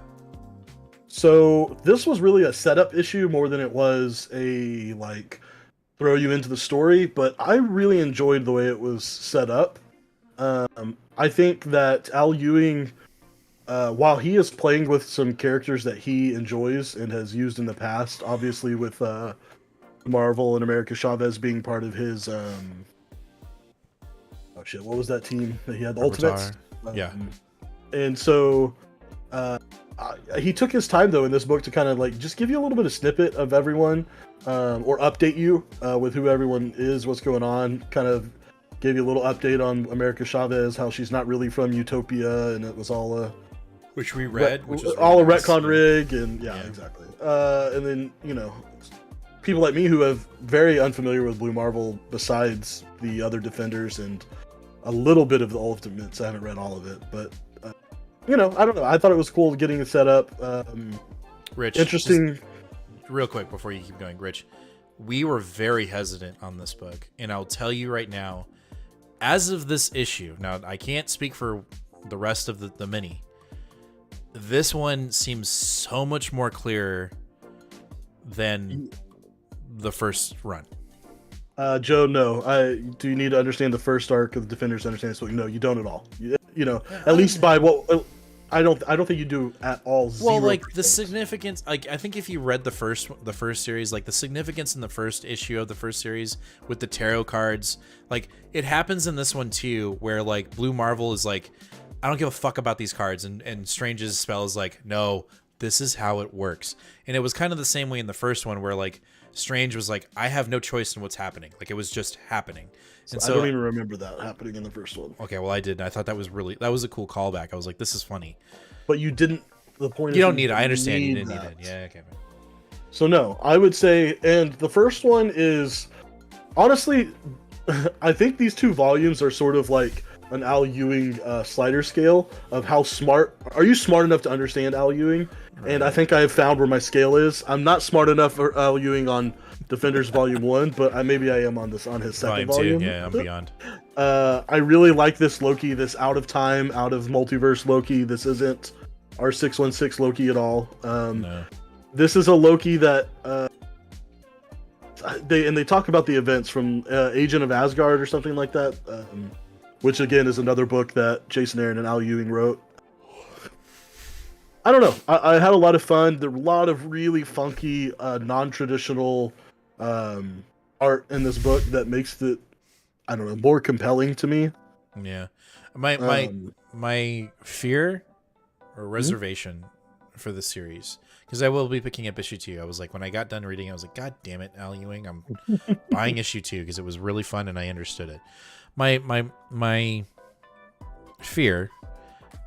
S10: So this was really a setup issue more than it was a like throw you into the story, but I really enjoyed the way it was set up. I think that Al Ewing, while he is playing with some characters that he enjoys and has used in the past, obviously with Marvel and America Chavez being part of his what was that team that he had? The Ultimates?
S9: Yeah.
S10: And so he took his time though in this book to kind of like just give you a little bit of snippet of everyone, or update you with who everyone is, what's going on, kind of gave you a little update on America Chavez, how she's not really from Utopia, and it was all a
S9: which we read, which was
S10: all
S9: really
S10: a retcon rig, and yeah, exactly. And then people like me who have very unfamiliar with Blue Marvel, besides the other Defenders and a little bit of the Ultimates. I haven't read all of it, but I don't know. I thought it was cool getting it set up.
S9: Rich,
S10: interesting.
S9: Real quick before you keep going, Rich, we were very hesitant on this book, and I'll tell you right now, as of this issue, now I can't speak for the rest of the mini. This one seems so much more clear than the first run.
S10: Joe, no. Do you need to understand the first arc of the Defenders to understand this book? No, you don't at all. At least by what I don't think you do at all.
S9: Well, like the significance, like I think if you read the first series, like the significance in the first issue of the first series with the tarot cards, like it happens in this one too, where like Blue Marvel is like, I don't give a fuck about these cards, and Strange's spell is like, no, this is how it works. And it was kind of the same way in the first one, where like Strange was like, I have no choice in what's happening. Like it was just happening. And so
S10: I don't even remember that happening in the first one.
S9: Okay, well I did. I thought that was a cool callback. I was like, this is funny.
S10: But you didn't. The point
S9: you
S10: is
S9: don't need it. I understand you didn't
S10: that.
S9: need it. Yeah, okay.
S10: So no, I would say, and the first one is honestly, I think these two volumes are sort of like an Al Ewing slider scale of how smart. Are you smart enough to understand Al Ewing? Right. And I think I have found where my scale is. I'm not smart enough for Al Ewing on Defenders Volume 1, but maybe I am on his second volume.
S9: 2, yeah, I'm beyond.
S10: I really like this Loki, this out of time, out of multiverse Loki. This isn't our 616 Loki at all.
S9: No.
S10: This is a Loki that they talk about the events from Agent of Asgard or something like that, which again is another book that Jason Aaron and Al Ewing wrote. I don't know. I had a lot of fun. There were a lot of really funky, non-traditional art in this book that makes it, I don't know, more compelling to me.
S9: Yeah, my fear or reservation for the series, because I will be picking up issue 2. I was like, when I got done reading, I was like, God damn it, Al Ewing, I'm buying issue 2 because it was really fun and I understood it. My fear.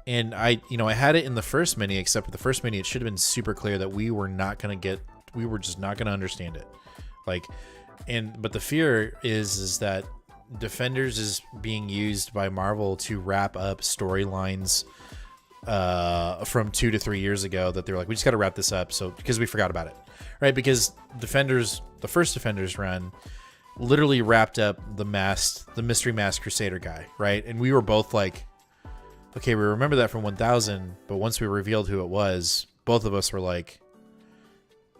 S9: And I had it in the first mini, except for the first mini, it should have been super clear that we were just not going to understand it. But the fear is that Defenders is being used by Marvel to wrap up storylines from 2 to 3 years ago that they're like, we just got to wrap this up. So, because we forgot about it, right? Because the first Defenders run literally wrapped up the mystery masked Crusader guy, right? And we were both like, okay, we remember that from 1000, but once we revealed who it was, both of us were like,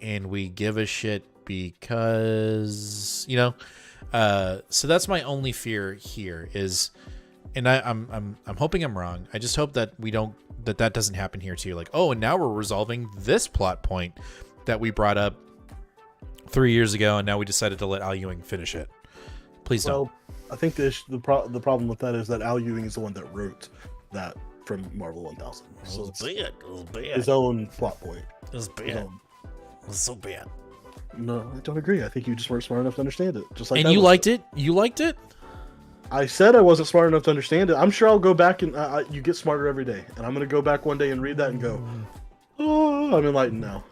S9: and we give a shit because, so that's my only fear here is, and I'm hoping I'm wrong. I just hope that that doesn't happen here too. Like, oh, and now we're resolving this plot point that we brought up 3 years ago, and now we decided to let Al Ewing finish it. Please don't.
S10: I think the problem with that is that Al Ewing is the one that wrote that from Marvel 1000. So it's
S9: It was bad.
S10: his own plot point.
S9: It was bad. It was so bad.
S10: No, I don't agree. I think you just weren't smart enough to understand it. Just like
S9: and you liked it? You liked it?
S10: I said I wasn't smart enough to understand it. I'm sure I'll go back and you get smarter every day. And I'm going to go back one day and read that and go, oh, I'm enlightened now.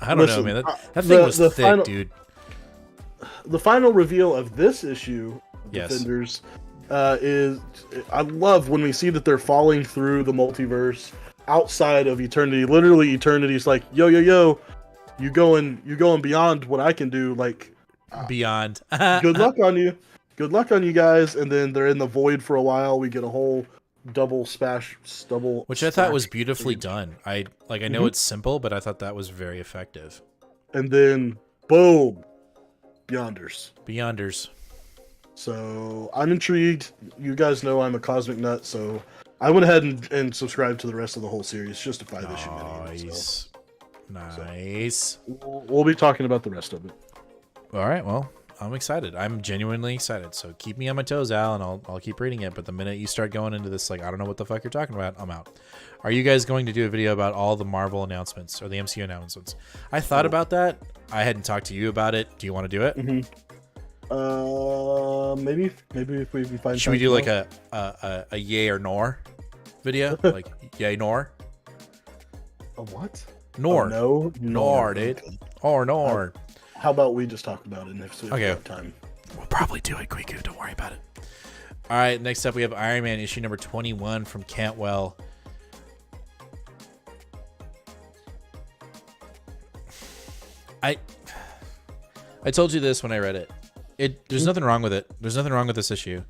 S9: I don't know, man. That thing was thick, dude.
S10: The final reveal of this issue,
S9: yes.
S10: Defenders, is I love when we see that they're falling through the multiverse outside of eternity. Literally, eternity's like, yo, you going beyond what I can do. Like
S9: beyond.
S10: Good luck on you. good luck on you guys. And then they're in the void for a while. We get a whole double.
S9: Which I thought was beautifully done. I know it's simple, but I thought that was very effective.
S10: And then, boom,
S9: Beyonders.
S10: So I'm intrigued. You guys know I'm a cosmic nut, so I went ahead and subscribed to the rest of the whole series, just a 5-issue mini.
S9: Nice.
S10: We'll be talking about the rest of it.
S9: All right, well, I'm excited. I'm genuinely excited. So keep me on my toes, Al, and I'll keep reading it. But the minute you start going into this, like, I don't know what the fuck you're talking about, I'm out. Are you guys going to do a video about all the Marvel announcements or the MCU announcements? I thought about that. I hadn't talked to you about it. Do you want to do it?
S10: Maybe if we can find.
S9: Should we do like a yay or nor video? Like yay nor?
S10: A what?
S9: Nor.
S10: Oh, no.
S9: Nor, dude.
S10: Okay.
S9: Or nor.
S10: How about we just talk about it if we have time?
S9: We'll probably do it, Quiku. Don't worry about it. All right, next up we have Iron Man issue number 21 from Cantwell. I told you this when I read it. There's nothing wrong with it. There's nothing wrong with this issue.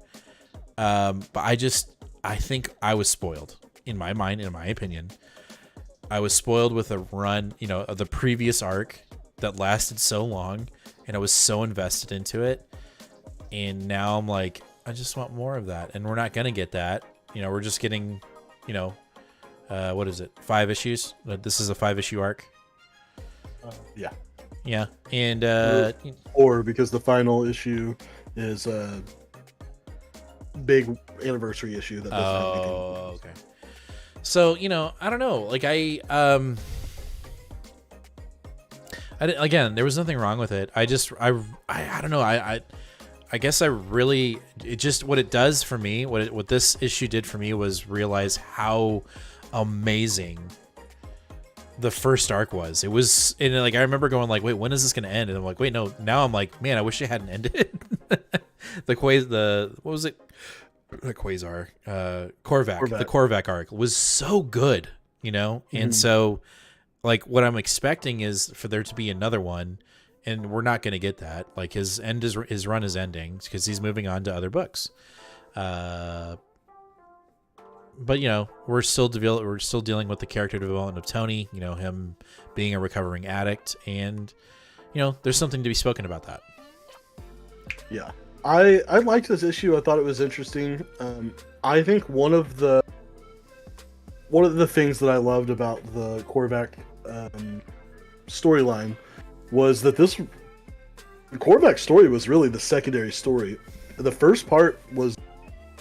S9: But I think I was spoiled in my mind, in my opinion. I was spoiled with a run, of the previous arc that lasted so long, and I was so invested into it. And now I'm like, I just want more of that, and we're not gonna get that. We're just getting, what is it? 5 issues. This is a 5-issue arc.
S10: Yeah.
S9: Yeah, and
S10: or because the final issue is a big anniversary issue that doesn't have anything.
S9: Oh, okay. So I don't know. Like again, there was nothing wrong with it. I don't know. I guess I really what it does for me. What this issue did for me was realize how amazing the first arc was. It was, and I remember going like, wait, when is this going to end? And I'm like, wait, no. Now I'm like, man, I wish it hadn't ended. What was it? The Quasar, Korvac. The Korvac arc was so good, and so what I'm expecting is for there to be another one, and we're not going to get that. Like his run is ending because he's moving on to other books. But we're still dealing with the character development of Tony. Him being a recovering addict, and there's something to be spoken about that.
S10: Yeah, I liked this issue. I thought it was interesting. I think one of the things that I loved about the Korvac storyline was that the Korvac story was really the secondary story. The first part was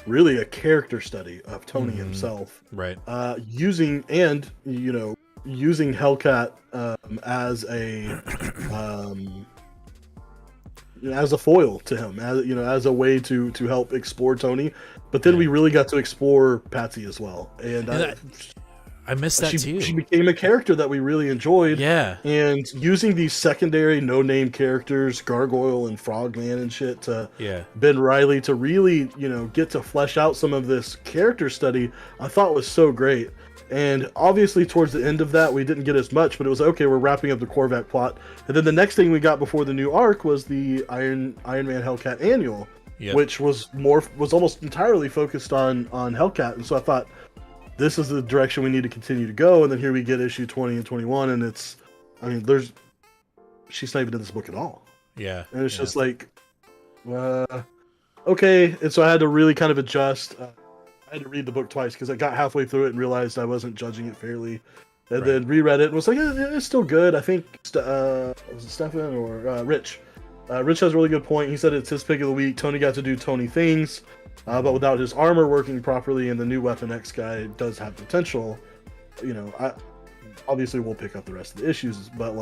S10: really a character study of Tony himself,
S9: right?
S10: Using Hellcat as a foil to him, as a way to help explore Tony. But then we really got to explore Patsy as well, and
S9: I missed that too.
S10: She became a character that we really enjoyed.
S9: Yeah.
S10: And using these secondary no-name characters, Gargoyle and Frogman and shit, to Ben Reilly to really, get to flesh out some of this character study, I thought was so great. And obviously towards the end of that, we didn't get as much, but it was okay, we're wrapping up the Korvac plot. And then the next thing we got before the new arc was the Iron Man Hellcat Annual, which was almost entirely focused on Hellcat. And so I thought, this is the direction we need to continue to go. And then here we get issue 20 and 21, and she's not even in this book at all.
S9: Yeah.
S10: And it's just like, okay. And so I had to really kind of adjust. I had to read the book twice because I got halfway through it and realized I wasn't judging it fairly. And then reread it and was like, it's still good. I think, was it Stefan or Rich? Rich has a really good point. He said it's his pick of the week. Tony got to do Tony things. But without his armor working properly, and the new Weapon X guy does have potential, obviously we'll pick up the rest of the issues, but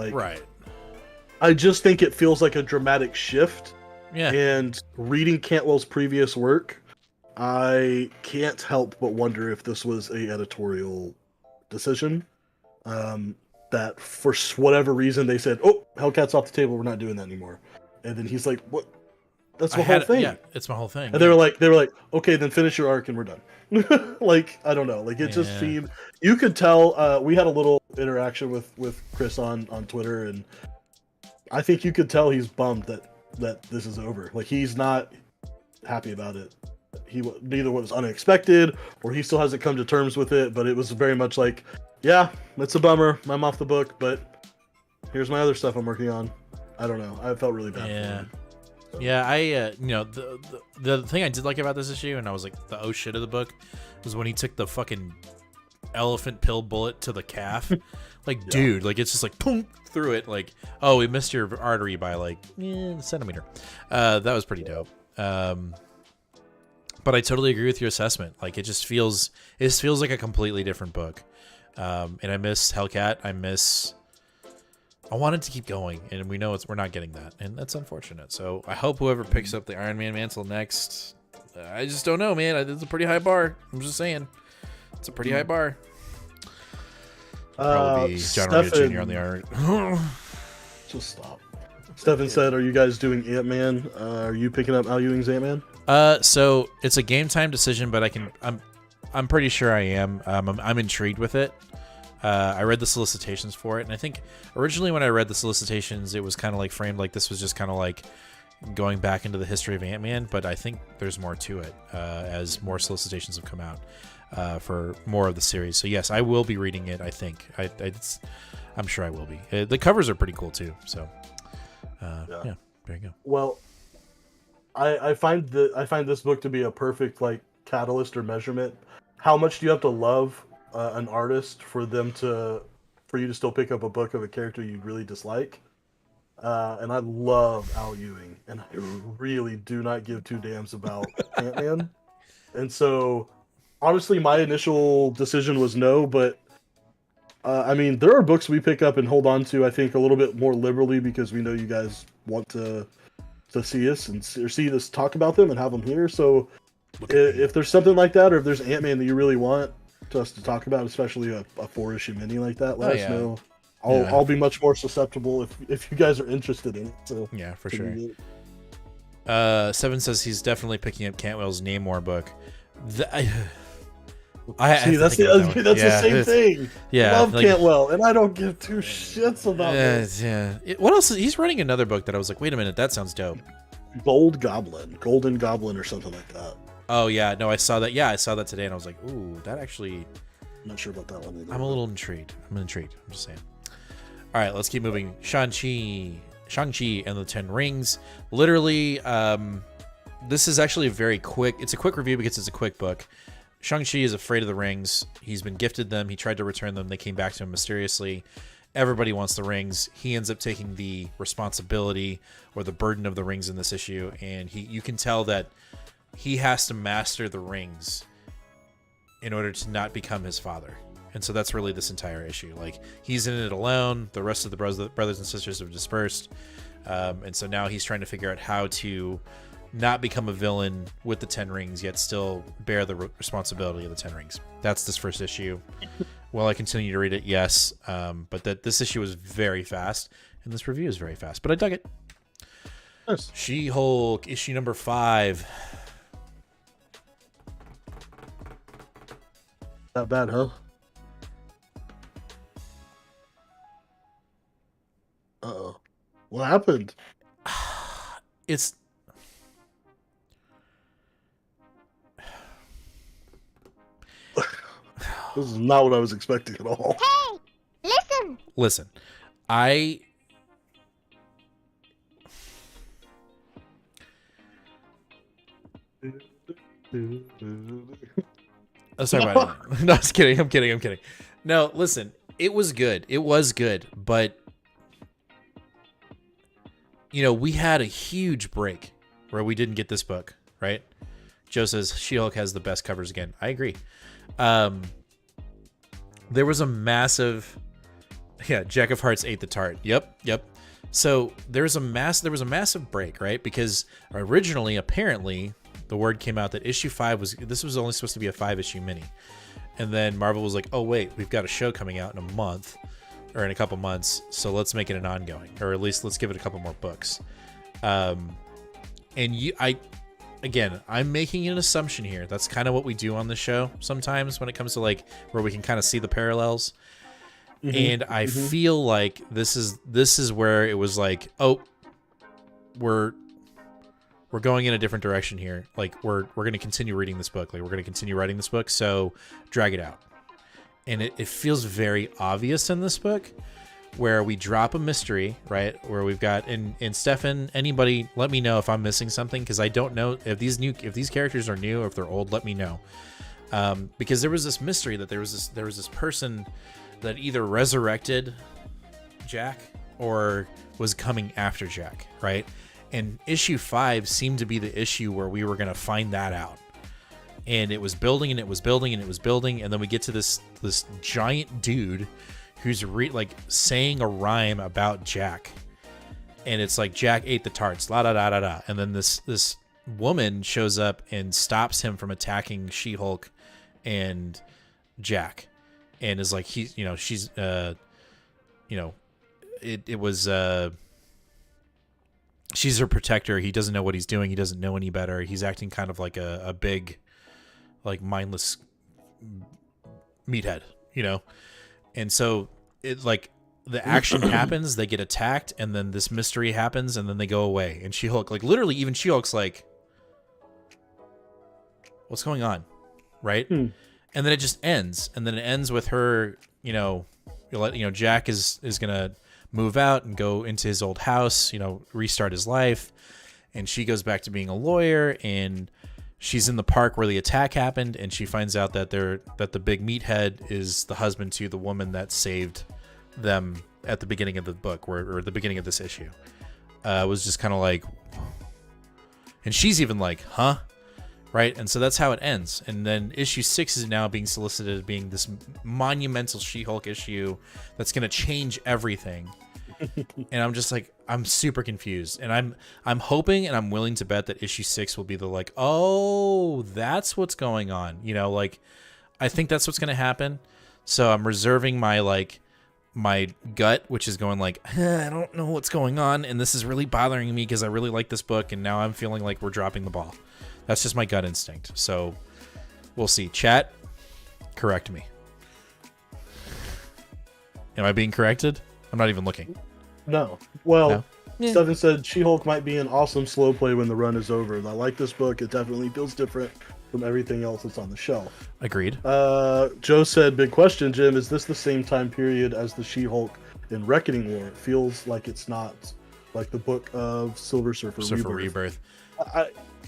S10: I just think it feels like a dramatic shift.
S9: Yeah. And
S10: reading Cantwell's previous work, I can't help but wonder if this was a editorial decision. That for whatever reason they said, "Oh, Hellcat's off the table. We're not doing that anymore." And then he's like, "What? That's my whole thing."
S9: Yeah, it's my whole thing.
S10: And they were like, okay, then finish your arc and we're done. I don't know. It just seemed, you could tell, we had a little interaction with Chris on Twitter, and I think you could tell he's bummed that this is over. He's not happy about it. Neither was unexpected, or he still hasn't come to terms with it. But it was very much like, yeah, it's a bummer. I'm off the book, but here's my other stuff I'm working on. I don't know. I felt really bad for him. So.
S9: Yeah, the thing I did like about this issue, and I was like, the oh shit of the book, was when he took the fucking elephant pill bullet to the calf. Like, dude, like, it's just like, boom, through it. Like, oh, we missed your artery by, like, a centimeter. That was pretty dope. But I totally agree with your assessment. Like, it feels like a completely different book. And I miss Hellcat. I wanted to keep going, and we know we're not getting that, and that's unfortunate. So I hope whoever picks up the Iron Man mantle next, I just don't know, man. It's a pretty high bar. I'm just saying, it's a pretty high bar. Probably be John Romita Jr. on the art.
S10: Just stop. Stefan said, "Are you guys doing Ant-Man? Are you picking up Al Ewing's Ant-Man?"
S9: So it's a game time decision, but I'm pretty sure I am. I'm intrigued with it. I read the solicitations for it, and I think originally when I read the solicitations, it was kind of like framed like this was just kind of like going back into the history of Ant-Man, but I think there's more to it as more solicitations have come out for more of the series. So yes, I will be reading it. I think I'm sure I will be. The covers are pretty cool too. So yeah, there you go.
S10: Well, I find this book to be a perfect like catalyst or measurement. How much do you have to love an artist for you to still pick up a book of a character you really dislike? And I love Al Ewing, and I really do not give two damns about Ant-Man. And so, honestly, my initial decision was no, but I mean, there are books we pick up and hold on to, I think, a little bit more liberally because we know you guys want to see us or see us talk about them and have them here. So, if there's something like that, or if there's Ant-Man that you really want us to talk about, especially a 4-issue mini like that, let us know. I'll be much more susceptible if you guys are interested in it. So
S9: yeah, for sure. Seven says he's definitely picking up Cantwell's Namor book.
S10: That's the same thing.
S9: Yeah,
S10: I love Cantwell, and I don't give two shits about it.
S9: Yeah. What else? He's writing another book that I was like, wait a minute, that sounds dope.
S10: Golden Goblin, or something like that.
S9: Oh yeah, no, I saw that. Yeah, I saw that today, and I was like, ooh, that actually.
S10: I'm not sure about that one either.
S9: I'm a little intrigued. I'm just saying. All right, let's keep moving. Shang-Chi and the Ten Rings. Literally, this is actually very quick. It's a quick review because it's a quick book. Shang-Chi is afraid of the rings. He's been gifted them. He tried to return them. They came back to him mysteriously. Everybody wants the rings. He ends up taking the responsibility or the burden of the rings in this issue, and you can tell that he has to master the rings in order to not become his father. And so that's really this entire issue. Like, he's in it alone. The rest of the brothers and sisters have dispersed. And so now he's trying to figure out how to not become a villain with the 10 rings, yet still bear the responsibility of the 10 rings. That's this first issue. Will I continue to read it? Yes. But this issue is very fast, and this review is very fast. But I dug it.
S10: Nice.
S9: She-Hulk, issue number 5.
S10: Not bad, huh? Uh-oh. What happened?
S9: It's...
S10: This is not what I was expecting at all.
S6: Hey, listen.
S9: Listen, Oh, sorry about it. No, I was kidding. I'm kidding. No, listen, it was good. But we had a huge break where we didn't get this book, right? Joe says She-Hulk has the best covers again. I agree. There was a massive, Jack of Hearts ate the tart. Yep. So there was a massive break, right? Because originally, apparently, the word came out that issue 5 was only supposed to be a 5-issue mini, and then Marvel was like, "Oh wait, we've got a show coming out in a month, or in a couple months, so let's make it an ongoing, or at least let's give it a couple more books." I'm making an assumption here. That's kind of what we do on the show sometimes when it comes to like where we can kind of see the parallels. Mm-hmm. And I feel like this is where it was like, oh, we're we're going in a different direction here. Like we're going to continue reading this book. Like we're going to continue writing this book. So drag it out. And it feels very obvious in this book where we drop a mystery, right? Where we've got, and Stefan, anybody, let me know if I'm missing something, because I don't know if these characters are new or if they're old. Let me know, because there was this mystery that there was this person that either resurrected Jack or was coming after Jack, right? And issue 5 seemed to be the issue where we were going to find that out. And it was building and it was building and it was building, and then we get to this giant dude who's saying a rhyme about Jack, and it's like Jack ate the tarts, la da da da da, and then this woman shows up and stops him from attacking She-Hulk and Jack, and is like she's it was she's her protector. He doesn't know what he's doing. He doesn't know any better. He's acting kind of like a big, like, mindless meathead, And so it, like, the action happens, they get attacked, and then this mystery happens, and then they go away. And She-Hulk, like, literally, even She-Hulk's like, what's going on? Right? And then it just ends. And then it ends with her, Jack is gonna move out and go into his old house, restart his life. And she goes back to being a lawyer, and she's in the park where the attack happened, and she finds out that the big meathead is the husband to the woman that saved them at the beginning of the book, or the beginning of this issue. It was just kind of like, and she's even like, huh? Right? And so that's how it ends. And then issue 6 is now being solicited as being this monumental She-Hulk issue that's going to change everything. And I'm just like, I'm super confused, and I'm hoping and I'm willing to bet that issue 6 will be the like, oh, that's what's going on, I think that's what's gonna happen. So I'm reserving my gut, which is going like, I don't know what's going on, and this is really bothering me because I really like this book, and now I'm feeling like we're dropping the ball. That's just my gut instinct. So we'll see. Chat, correct me. Am I being corrected? I'm not even looking.
S10: No. Well,
S9: No? Yeah.
S10: Stephen said She-Hulk might be an awesome slow play when the run is over. I like this book. It definitely feels different from everything else that's on the shelf.
S9: Agreed.
S10: Joe said, big question, Jim. Is this the same time period as the She-Hulk in Reckoning War? It feels like it's not, like the book of Silver Surfer Rebirth.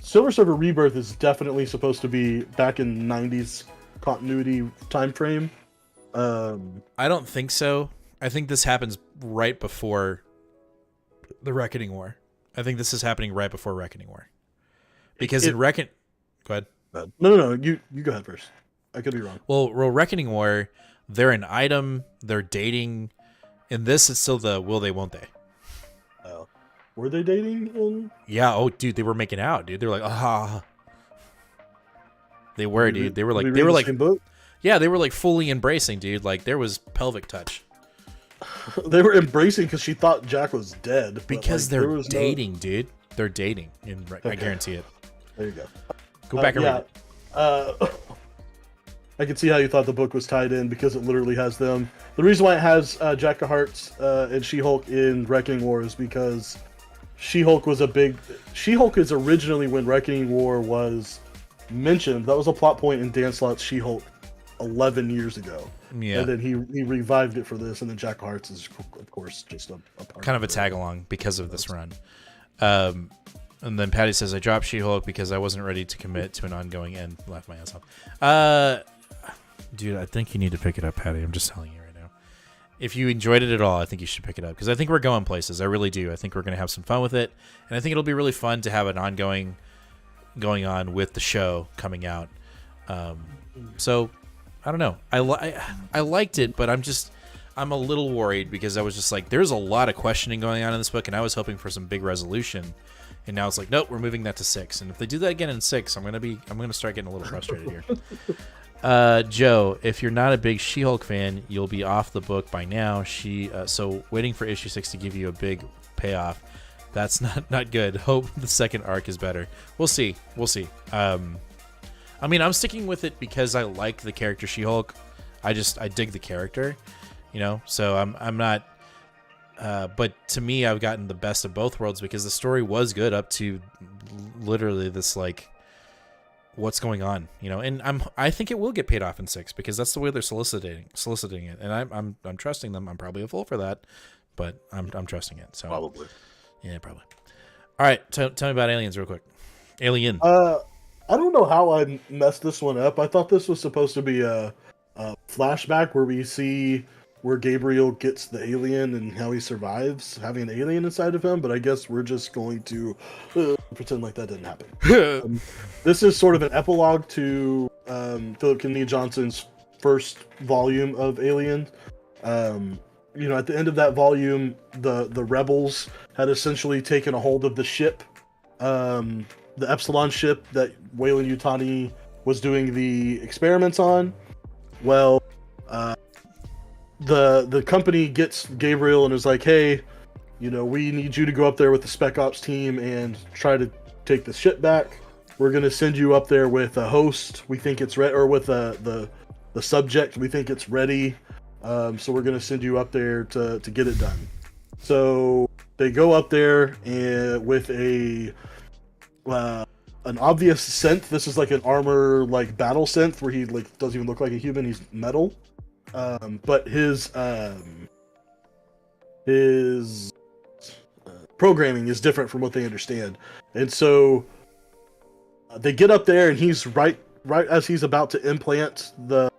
S10: Silver Surfer Rebirth is definitely supposed to be back in 90s continuity time frame.
S9: I don't think so. I think this happens right before the Reckoning War. I think this is happening right before Reckoning War. Because in Go ahead.
S10: No. You go ahead first. I could be wrong.
S9: Well, Reckoning War, they're an item, they're dating. In this, it's still the will they, won't they.
S10: Oh. Were they dating?
S9: Yeah, oh, dude, they were making out, dude. They were like, ah. They were, dude. They were like,
S10: book?
S9: Yeah, they were like fully embracing, dude. Like, there was pelvic touch.
S10: They were embracing because she thought Jack was dead.
S9: Because they're dating, dude. They're dating. I guarantee it.
S10: There you go.
S9: Go back and read it.
S10: I can see how you thought the book was tied in because it literally has them. The reason why it has Jack Hearts and She-Hulk in Reckoning War is because She-Hulk was She-Hulk is originally, when Reckoning War was mentioned, that was a plot point in Dan Slott's She-Hulk 11 years ago.
S9: Yeah.
S10: And then he revived it for this, and then Jack Hearts is, of course, just a part
S9: kind of a tag along because of this run. And then Patty says, I dropped She-Hulk because I wasn't ready to commit to an ongoing end. Laughed my ass off. Dude, I think you need to pick it up, Patty. I'm just telling you right now. If you enjoyed it at all, I think you should pick it up, because I think we're going places. I really do. I think we're going to have some fun with it, and I think it'll be really fun to have an ongoing going on with the show coming out. So I don't know. I liked it, but I'm a little worried because I was just like, there's a lot of questioning going on in this book, and I was hoping for some big resolution. And now it's like, nope, we're moving that to 6. And if they do that again in 6, I'm gonna start getting a little frustrated here. Joe, if you're not a big She-Hulk fan, you'll be off the book by now. So waiting for issue 6 to give you a big payoff, that's not good. Hope the second arc is better. We'll see. I mean, I'm sticking with it because I like the character She-Hulk. I dig the character, So I'm not. But to me, I've gotten the best of both worlds because the story was good up to literally this like, what's going on, you know? And I think it will get paid off in 6 because that's the way they're soliciting it, and I'm trusting them. I'm probably a fool for that, but I'm trusting it. So
S10: Probably.
S9: yeah, probably. All right, tell me about Aliens real quick. Alien.
S10: I don't know how I messed this one up. I thought this was supposed to be a flashback where we see where Gabriel gets the alien and how he survives having an alien inside of him, but I guess we're just going to pretend like that didn't happen. This is sort of an epilogue to Philip Kennedy Johnson's first volume of Alien. You know, at the end of that volume, the rebels had essentially taken a hold of the ship, the Epsilon ship that Weyland-Yutani was doing the experiments on. Well, the company gets Gabriel and is like, hey, you know, we need you to go up there with the Spec Ops team and try to take the ship back. We're going to send you up there with a host. We think it's ready, or with the subject. We think it's ready. So we're going to send you up there to get it done. So they go up there and with an obvious synth. This is like an armor, like battle synth where he like doesn't even look like a human. He's metal. But his programming is different from what they understand. And so they get up there and he's right as he's about to implant the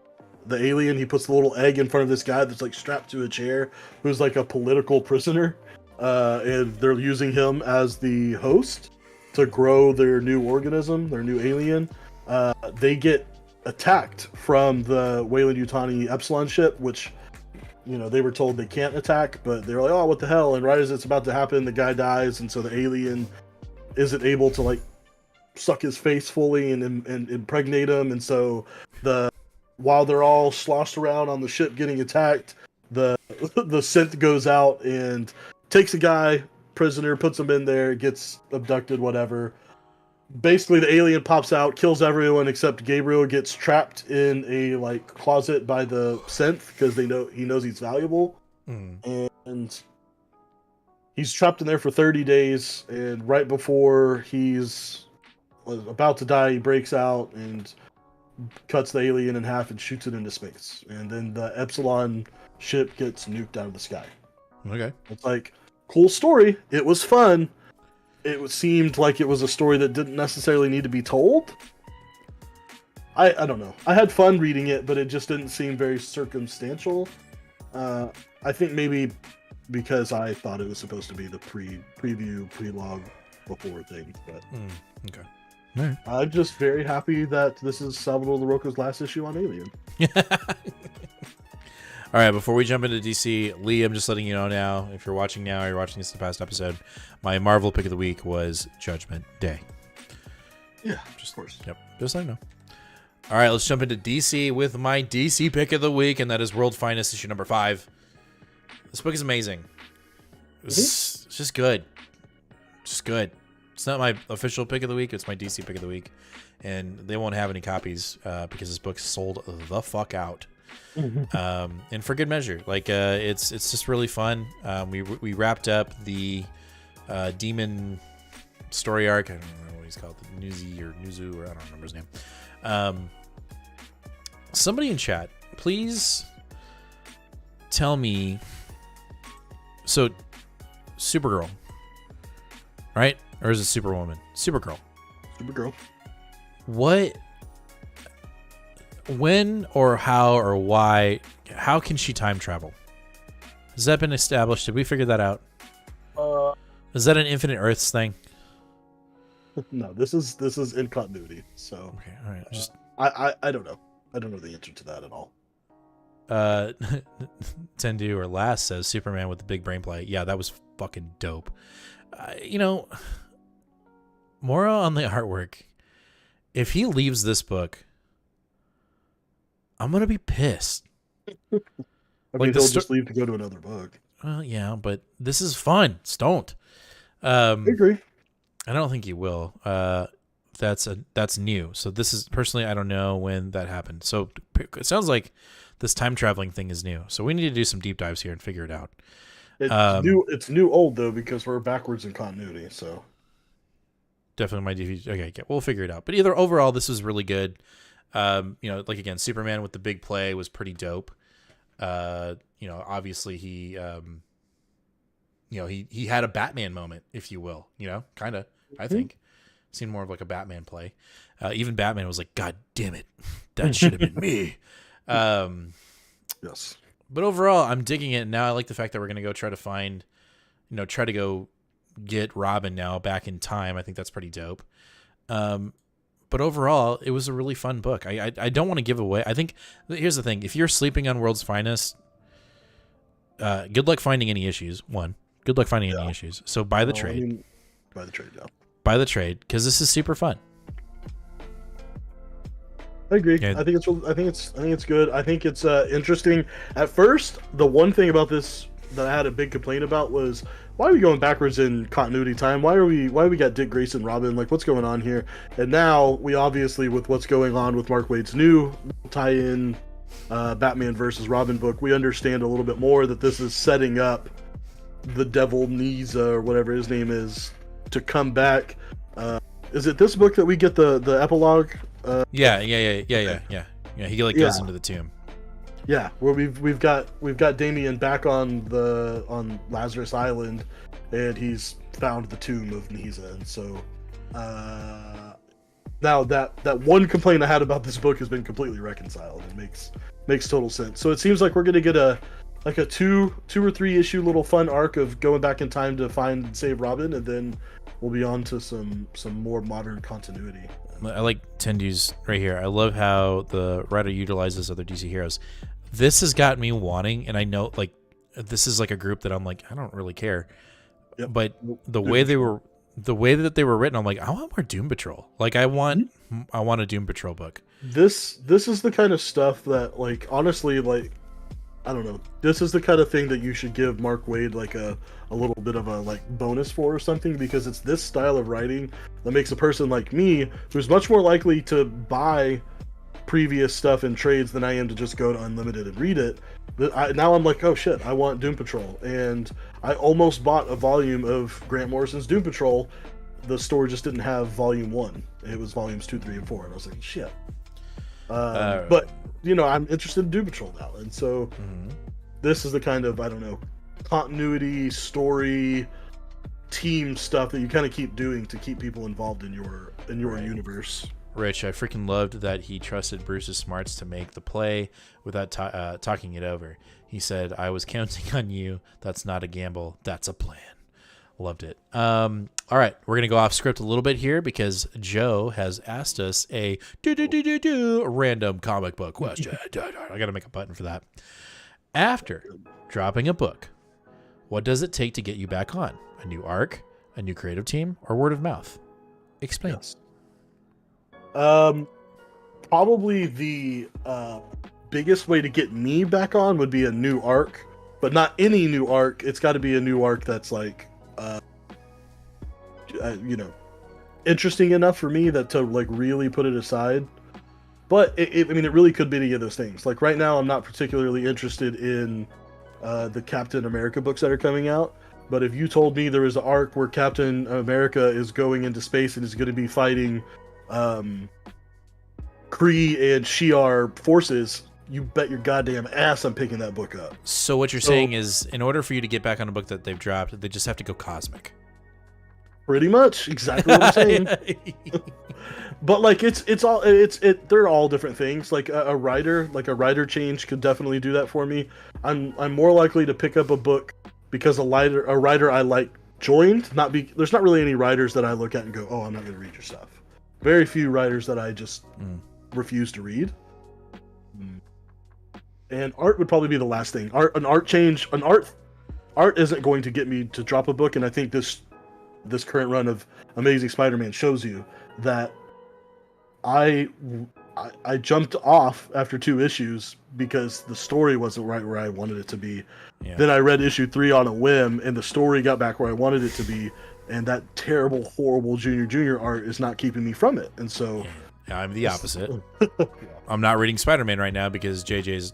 S10: alien, he puts the little egg in front of this guy that's like strapped to a chair, who's like a political prisoner, and they're using him as the host to grow their new organism, their new alien. They get attacked from the Weyland-Yutani Epsilon ship, which, you know, they were told they can't attack, but they're like, oh, what the hell? And right as it's about to happen, the guy dies, and so the alien isn't able to like suck his face fully and impregnate him, and so while they're all sloshed around on the ship getting attacked, the synth goes out and takes a guy prisoner, puts him in there, gets abducted, whatever. Basically, the alien pops out, kills everyone except Gabriel, gets trapped in a like closet by the synth because he knows he's valuable, and he's trapped in there for 30 days. And right before he's about to die, he breaks out and cuts the alien in half and shoots it into space. And then the Epsilon ship gets nuked out of the sky.
S9: Okay.
S10: It's like, cool story. It was fun. It seemed like it was a story that didn't necessarily need to be told. I don't know. I had fun reading it, but it just didn't seem very circumstantial. I think maybe because I thought it was supposed to be the preview, prelogue before thing. But
S9: okay. All right.
S10: I'm just very happy that this is Salvador LaRocca's last issue on Alien.
S9: All right, before we jump into DC, Lee, I'm just letting you know now, if you're watching now or you're watching this in the past episode, my Marvel pick of the week was Judgment Day.
S10: Yeah, of course.
S9: Yep, just letting you know. All right, let's jump into DC with my DC pick of the week, and that is World Finest issue number 5. This book is amazing. It's just good. Just good. It's not my official pick of the week. It's my DC pick of the week. And they won't have any copies because this book sold the fuck out. And for good measure. Like, it's just really fun. We wrapped up the demon story arc. I don't remember what he's called. Nuzu, or I don't remember his name. Somebody in chat, please tell me. So, Supergirl, right? Or is it Superwoman? Supergirl. What? When or how or why? How can she time travel? Has that been established? Did we figure that out? Is that an Infinite Earths thing?
S10: No, this is in continuity. So
S9: okay, all right. Just
S10: I don't know. I don't know the answer to that at all.
S9: Tendu or Last says Superman with the big brain play. Yeah, that was fucking dope. You know, more on the artwork. If he leaves this book, I'm gonna be pissed.
S10: I mean, he'll just leave to go to another book.
S9: Well, yeah, but this is fun. Don't.
S10: I agree.
S9: I don't think he will. That's new. So this is personally, I don't know when that happened. So it sounds like this time traveling thing is new. So we need to do some deep dives here and figure it out.
S10: It's new old though because we're backwards in continuity. So
S9: definitely my DVD. Okay, we'll figure it out. But either overall, this was really good. Like again, Superman with the big play was pretty dope. Obviously he had a Batman moment, if you will. Kind of. I think seemed more of like a Batman play. Even Batman was like, "God damn it, that should have been me."
S10: Yes.
S9: But overall, I'm digging it. Now I like the fact that we're gonna go try to go get Robin now back in time. I think that's pretty dope. But overall, it was a really fun book. I don't want to give away. I think here's the thing: if you're sleeping on World's Finest, good luck finding any issues. Good luck finding any issues. So buy the trade.
S10: Buy the trade, yeah.
S9: Buy the trade because this is super fun.
S10: I agree.
S9: Yeah.
S10: I think it's good. I think it's interesting. At first, the one thing about this that I had a big complaint about was, why are we going backwards in continuity time? Why we got Dick Grayson, Robin? Like, what's going on here? And now we obviously, with what's going on with Mark Waid's new tie-in Batman versus Robin book, we understand a little bit more that this is setting up the Devil Niza or whatever his name is to come back. Is it this book that we get the epilogue?
S9: Yeah. He goes into the tomb.
S10: Yeah, where we've got Damien back on Lazarus Island, and he's found the tomb of Niza, and so now that one complaint I had about this book has been completely reconciled. It makes total sense. So it seems like we're gonna get a two or three issue little fun arc of going back in time to find and save Robin, and then we'll be on to some more modern continuity.
S9: I like Tendu's right here. I love how the writer utilizes other DC heroes. This has got me wanting, and I know like this is like a group that I'm like, I don't really care.
S10: Yep.
S9: But the way that they were written, I'm like, I want more Doom Patrol. Like I want a Doom Patrol book.
S10: This is the kind of stuff that, like, honestly, like, I don't know. This is the kind of thing that you should give Mark Waid like a little bit of a like bonus for or something, because it's this style of writing that makes a person like me, who's much more likely to buy previous stuff in trades than I am to just go to Unlimited and read it. Now I'm like, oh shit, I want Doom Patrol, and I almost bought a volume of Grant Morrison's Doom Patrol. The store just didn't have volume 1. It was volumes 2, 3, and 4, and I was like, shit. But I'm interested in Doom Patrol now, and so this is the kind of, I don't know, continuity, story, team stuff that you kind of keep doing to keep people involved in your universe.
S9: Rich, I freaking loved that he trusted Bruce's smarts to make the play without talking it over. He said, "I was counting on you. That's not a gamble. That's a plan." Loved it. All right, we're gonna go off script a little bit here because Joe has asked us a random comic book question. I gotta make a button for that. After dropping a book, what does it take to get you back on? A new arc, a new creative team, or word of mouth? Explain.
S10: Yes. Probably the biggest way to get me back on would be a new arc, but not any new arc. It's got to be a new arc that's like, interesting enough for me that to like really put it aside. But it really could be any of those things. Like right now, I'm not particularly interested in the Captain America books that are coming out. But if you told me there was an arc where Captain America is going into space and is going to be fighting Kree and Shi'ar forces, you bet your goddamn ass I'm picking that book up.
S9: So what you're saying is, in order for you to get back on a book that they've dropped, they just have to go cosmic.
S10: Pretty much, exactly what I'm saying. But like they're all different things. Like a writer change could definitely do that for me. I'm more likely to pick up a book because a writer I like joined. There's not really any writers that I look at and go, oh, I'm not going to read your stuff. Very few writers that I just refuse to read. And art would probably be the last thing. Art isn't going to get me to drop a book, and I think this current run of Amazing Spider-Man shows you that I jumped off after 2 issues because the story wasn't right where I wanted it to be. Yeah. Then I read issue 3 on a whim, and the story got back where I wanted it to be, and that terrible, horrible Junior art is not keeping me from it. And so
S9: I'm the opposite. I'm not reading Spider-Man right now because JR's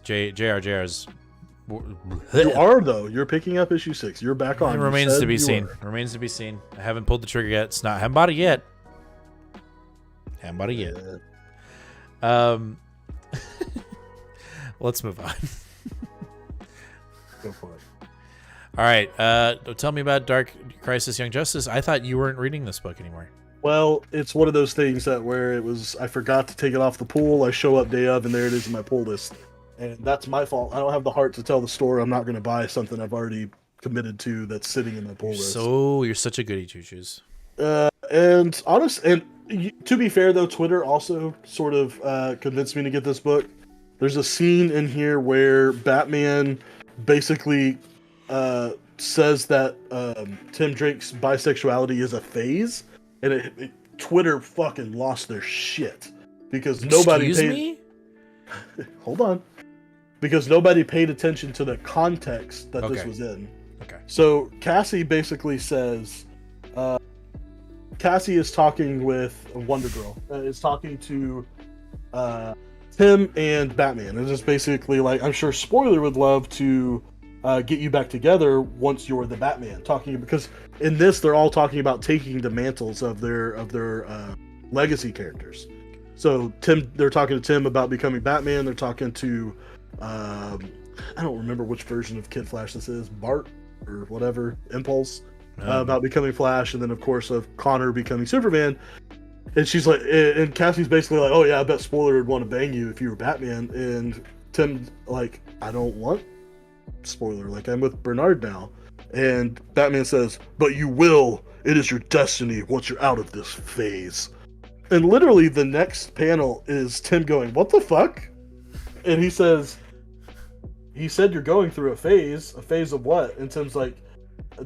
S10: You are, though. You're picking up issue 6. You're back on.
S9: It
S10: You
S9: remains
S10: said
S9: to be
S10: you
S9: seen.
S10: were.
S9: Remains to be seen. I haven't pulled the trigger yet. It's not. Haven't bought it yet. Haven't bought it yet. Let's move on.
S10: Go for it.
S9: All right. Tell me about Dark Crisis Young Justice. I thought you weren't reading this book anymore.
S10: Well, it's one of those things that where it was, I forgot to take it off the pool. I show up day of, and there it is in my pull list. And that's my fault. I don't have the heart to tell the store I'm not going to buy something I've already committed to that's sitting in my pull list.
S9: So you're such a goody choo-choos.
S10: And to be fair, though, Twitter also sort of convinced me to get this book. There's a scene in here where Batman basically says that Tim Drake's bisexuality is a phase, and Twitter fucking lost their shit because nobody
S9: Excuse
S10: paid.
S9: me?
S10: Hold on, because nobody paid attention to the context that this
S9: Okay.
S10: was in.
S9: Okay.
S10: So Cassie basically says, Cassie is talking with Wonder Girl. Is talking to Tim and Batman. And it's basically like, I'm sure Spoiler would love to get you back together once you're the Batman. Because in this, they're all talking about taking the mantles of their legacy characters. So they're talking to Tim about becoming Batman. They're talking to I don't remember which version of Kid Flash this is, Bart or whatever, Impulse, about becoming Flash, and then of course of Connor becoming Superman. And she's like, and Cassie's basically like, oh yeah, I bet Spoiler would want to bang you if you were Batman. And Tim like, I don't want Spoiler, like I'm with Bernard now. And Batman says, but you will. It is your destiny once you're out of this phase. And literally the next panel is Tim going, what the fuck? And he said you're going through a phase of what? And Tim's like,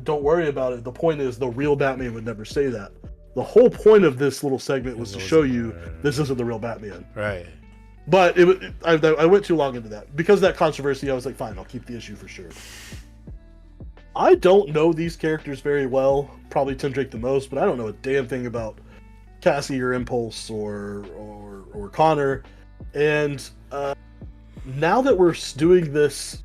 S10: don't worry about it. The point is the real Batman would never say that. The whole point of this little segment was to show you this isn't the real Batman.
S9: Right.
S10: But I went too long into that. Because of that controversy, I was like, fine, I'll keep the issue for sure. I don't know these characters very well. Probably Tim Drake the most, but I don't know a damn thing about Cassie or Impulse or Connor. And now that we're doing this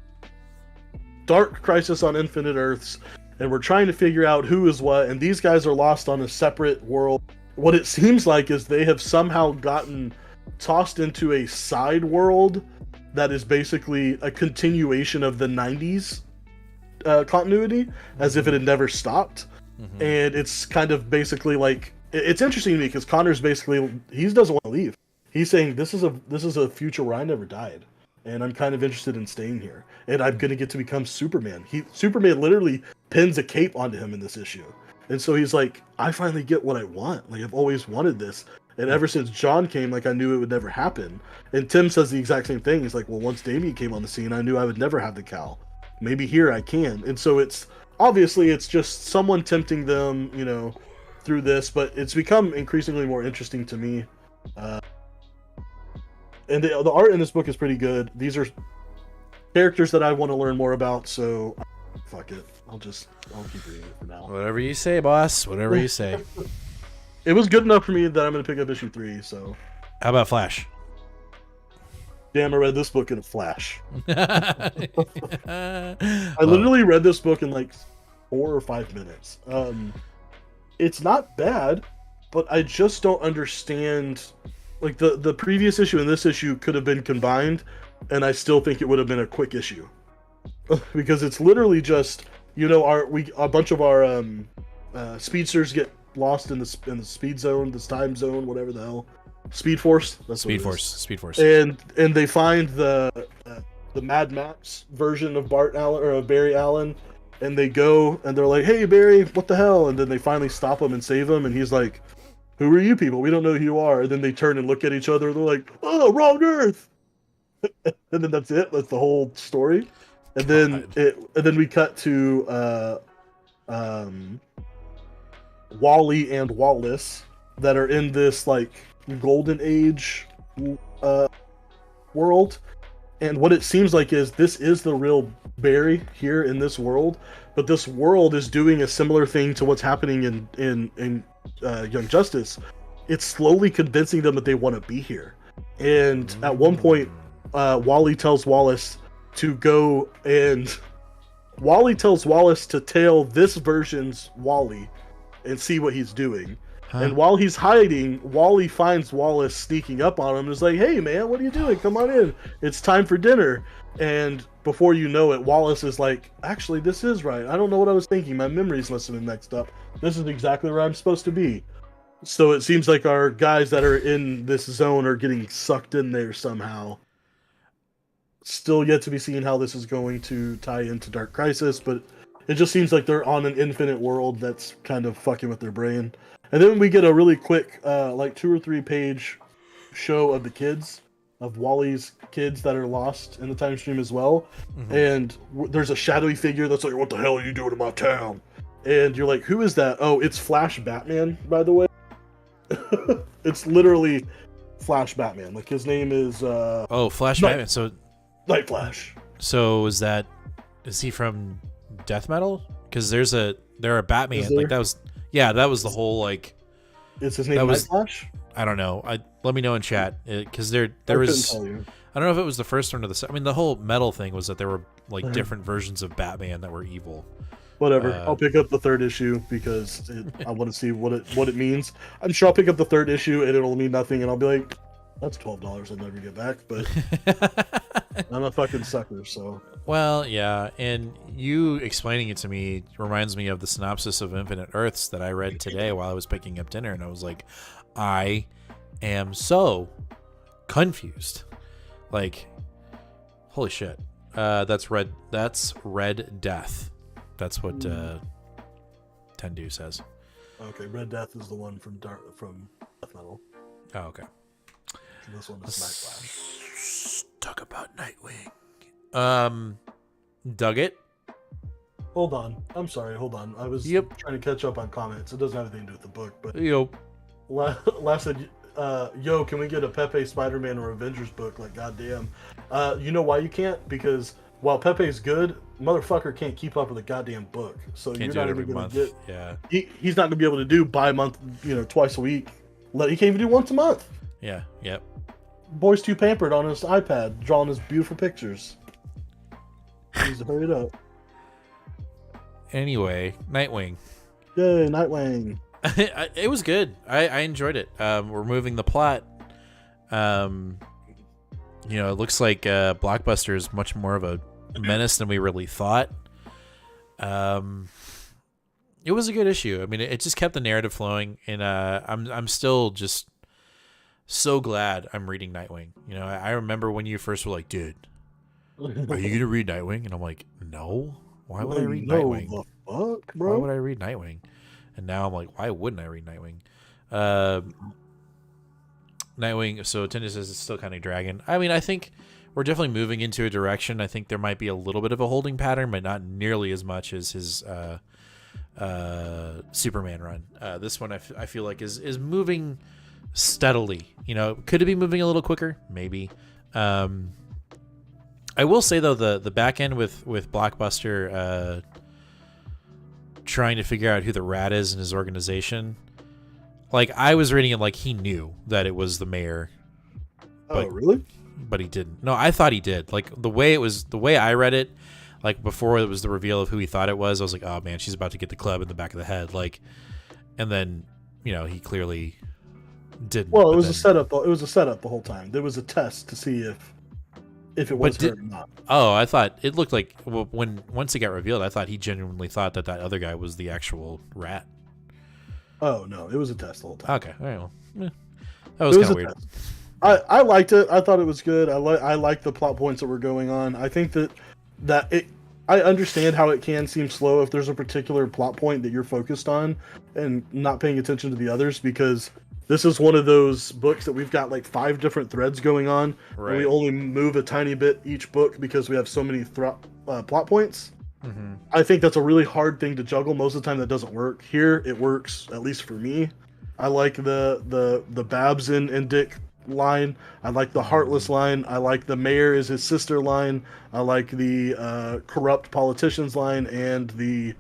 S10: Dark Crisis on Infinite Earths, and we're trying to figure out who is what, and these guys are lost on a separate world, what it seems like is they have somehow gotten tossed into a side world that is basically a continuation of the 90s continuity, as if it had never stopped. And it's kind of basically like, it's interesting to me because Connor's basically, he doesn't want to leave. He's saying this is a future where I never died, and I'm kind of interested in staying here, and I'm gonna get to become Superman. Superman literally pins a cape onto him in this issue, and so he's like, I finally get what I want. Like, I've always wanted this, and ever since John came, like, I knew it would never happen. And Tim says the exact same thing. He's like, well, once Damian came on the scene, I knew I would never have the cowl. Maybe here I can. And so it's just someone tempting them, through this, but it's become increasingly more interesting to me. And the art in this book is pretty good. These are characters that I want to learn more about, so fuck it. I'll keep reading it for now.
S9: Whatever you say, boss. Whatever you say.
S10: It was good enough for me that I'm going to pick up issue 3, so.
S9: How about Flash?
S10: Damn, I read this book in a flash. I literally read this book in like 4 or 5 minutes. It's not bad, but I just don't understand. Like the previous issue and this issue could have been combined, and I still think it would have been a quick issue because it's literally just a bunch of our speedsters get lost in the speed zone, this time zone, whatever the hell, Speed Force. That's
S9: Speed Force.
S10: And they find the Mad Max version of Bart Allen or Barry Allen. And they go and they're like, hey, Barry, what the hell? And then they finally stop him and save him. And he's like, who are you people? We don't know who you are. And then they turn and look at each other. And they're like, oh, wrong Earth. And then that's it. That's the whole story. And then we cut to Wally and Wallace that are in this like Golden Age world. And what it seems like is this is the real Barry here in this world, but this world is doing a similar thing to what's happening in Young Justice. It's slowly convincing them that they want to be here. And at one point, Wally tells Wallace, to go and Wally tells Wallace to tail this version's Wally and see what he's doing. And while he's hiding, Wally finds Wallace sneaking up on him and is like, "Hey man, what are you doing? Come on in. It's time for dinner." And before you know it, Wallace is like, "Actually, this is right. I don't know what I was thinking. My memories must have been mixed up. This is exactly where I'm supposed to be." So it seems like our guys that are in this zone are getting sucked in there somehow. Still yet to be seen how this is going to tie into Dark Crisis, but it just seems like they're on an infinite world that's kind of fucking with their brain. And then we get a really quick, like 2 or 3 page show of the kids, of Wally's kids that are lost in the time stream as well. Mm-hmm. And there's a shadowy figure that's like, "What the hell are you doing in my town?" And you're like, "Who is that?" Oh, it's Flash Batman, by the way. It's literally Flash Batman. Like, his name is...
S9: Flash Batman. So
S10: Night Flash.
S9: So is he from Death Metal? Because there are Batman. Like, that was... Yeah, that was the whole, like...
S10: Is his name Night Flash?
S9: I don't know. Let me know in chat. Because there was... I don't know if it was the first one or the... I mean, the whole metal thing was that there were, like, different versions of Batman that were evil.
S10: Whatever. I'll pick up the 3rd issue because I want to see what it means. I'm sure I'll pick up the 3rd issue and it'll mean nothing, and I'll be like, "That's $12 I'll never get back." But I'm a fucking sucker, so...
S9: Well, yeah, and you explaining it to me reminds me of the synopsis of Infinite Earths that I read today while I was picking up dinner, and I was like, I am so confused. Like, holy shit. That's Red Death. That's what Tendu says.
S10: Okay, Red Death is the one from Death Metal.
S9: Oh, okay.
S10: This one is Night Flash.
S9: Let's talk about Nightwing. Dug it?
S10: Hold on. I'm sorry, hold on. I was trying to catch up on comments. It doesn't have anything to do with the book, but... Last said, "Yo, can we get a Pepe Spider-Man or Avengers book?" Like, goddamn. You know why you can't? Because while Pepe's good, motherfucker can't keep up with a goddamn book. So
S9: can't
S10: you're not
S9: every
S10: even going
S9: month.
S10: to get...
S9: Yeah.
S10: He's not going to be able to do bi-month, twice a week. He can't even do once a month.
S9: Yeah, yep.
S10: Boy's too pampered on his iPad, drawing his beautiful pictures. He needs to hurry it up.
S9: Anyway, Nightwing.
S10: Yay, Nightwing.
S9: It was good. I enjoyed it. We're moving the plot. It looks like Blockbuster is much more of a menace than we really thought. It was a good issue. I mean, it just kept the narrative flowing, and I'm still just so glad I'm reading Nightwing. I remember when you first were like, "Dude, are you gonna read Nightwing?" And I'm like, "No. Why would I read Nightwing?
S10: The fuck, bro?
S9: Why would I read Nightwing?" And now I'm like, "Why wouldn't I read Nightwing?" Nightwing. So Tinder says it's still kind of dragging. I mean, I think we're definitely moving into a direction. I think there might be a little bit of a holding pattern, but not nearly as much as his Superman run. This one I feel like is moving steadily. Could it be moving a little quicker? Maybe. I will say though, the back end with Blockbuster trying to figure out who the rat is in his organization. Like, I was reading it like he knew that it was the mayor.
S10: Oh, really?
S9: But he didn't. No, I thought he did. Like, the way I read it, like before it was the reveal of who he thought it was, I was like, "Oh man, she's about to get the club in the back of the head." Like, and then he clearly didn't.
S10: Well, it was a setup. It was a setup the whole time. There was a test to see if it was her or not.
S9: Oh, I thought it looked like once it got revealed, I thought he genuinely thought that other guy was the actual rat.
S10: Oh no, it was a test the whole time.
S9: Okay, all right, well, that was kind of weird.
S10: I liked it. I thought it was good. I liked the plot points that were going on. I think that it. I understand how it can seem slow if there's a particular plot point that you're focused on and not paying attention to the others, because this is one of those books that we've got like 5 different threads going on, right. And we only move a tiny bit each book because we have so many plot points. Mm-hmm. I think that's a really hard thing to juggle. Most of the time that doesn't work. Here it works, at least for me. I like the Babs and Dick line. I like the Heartless line. I like the mayor is his sister line. I like the corrupt politicians line and the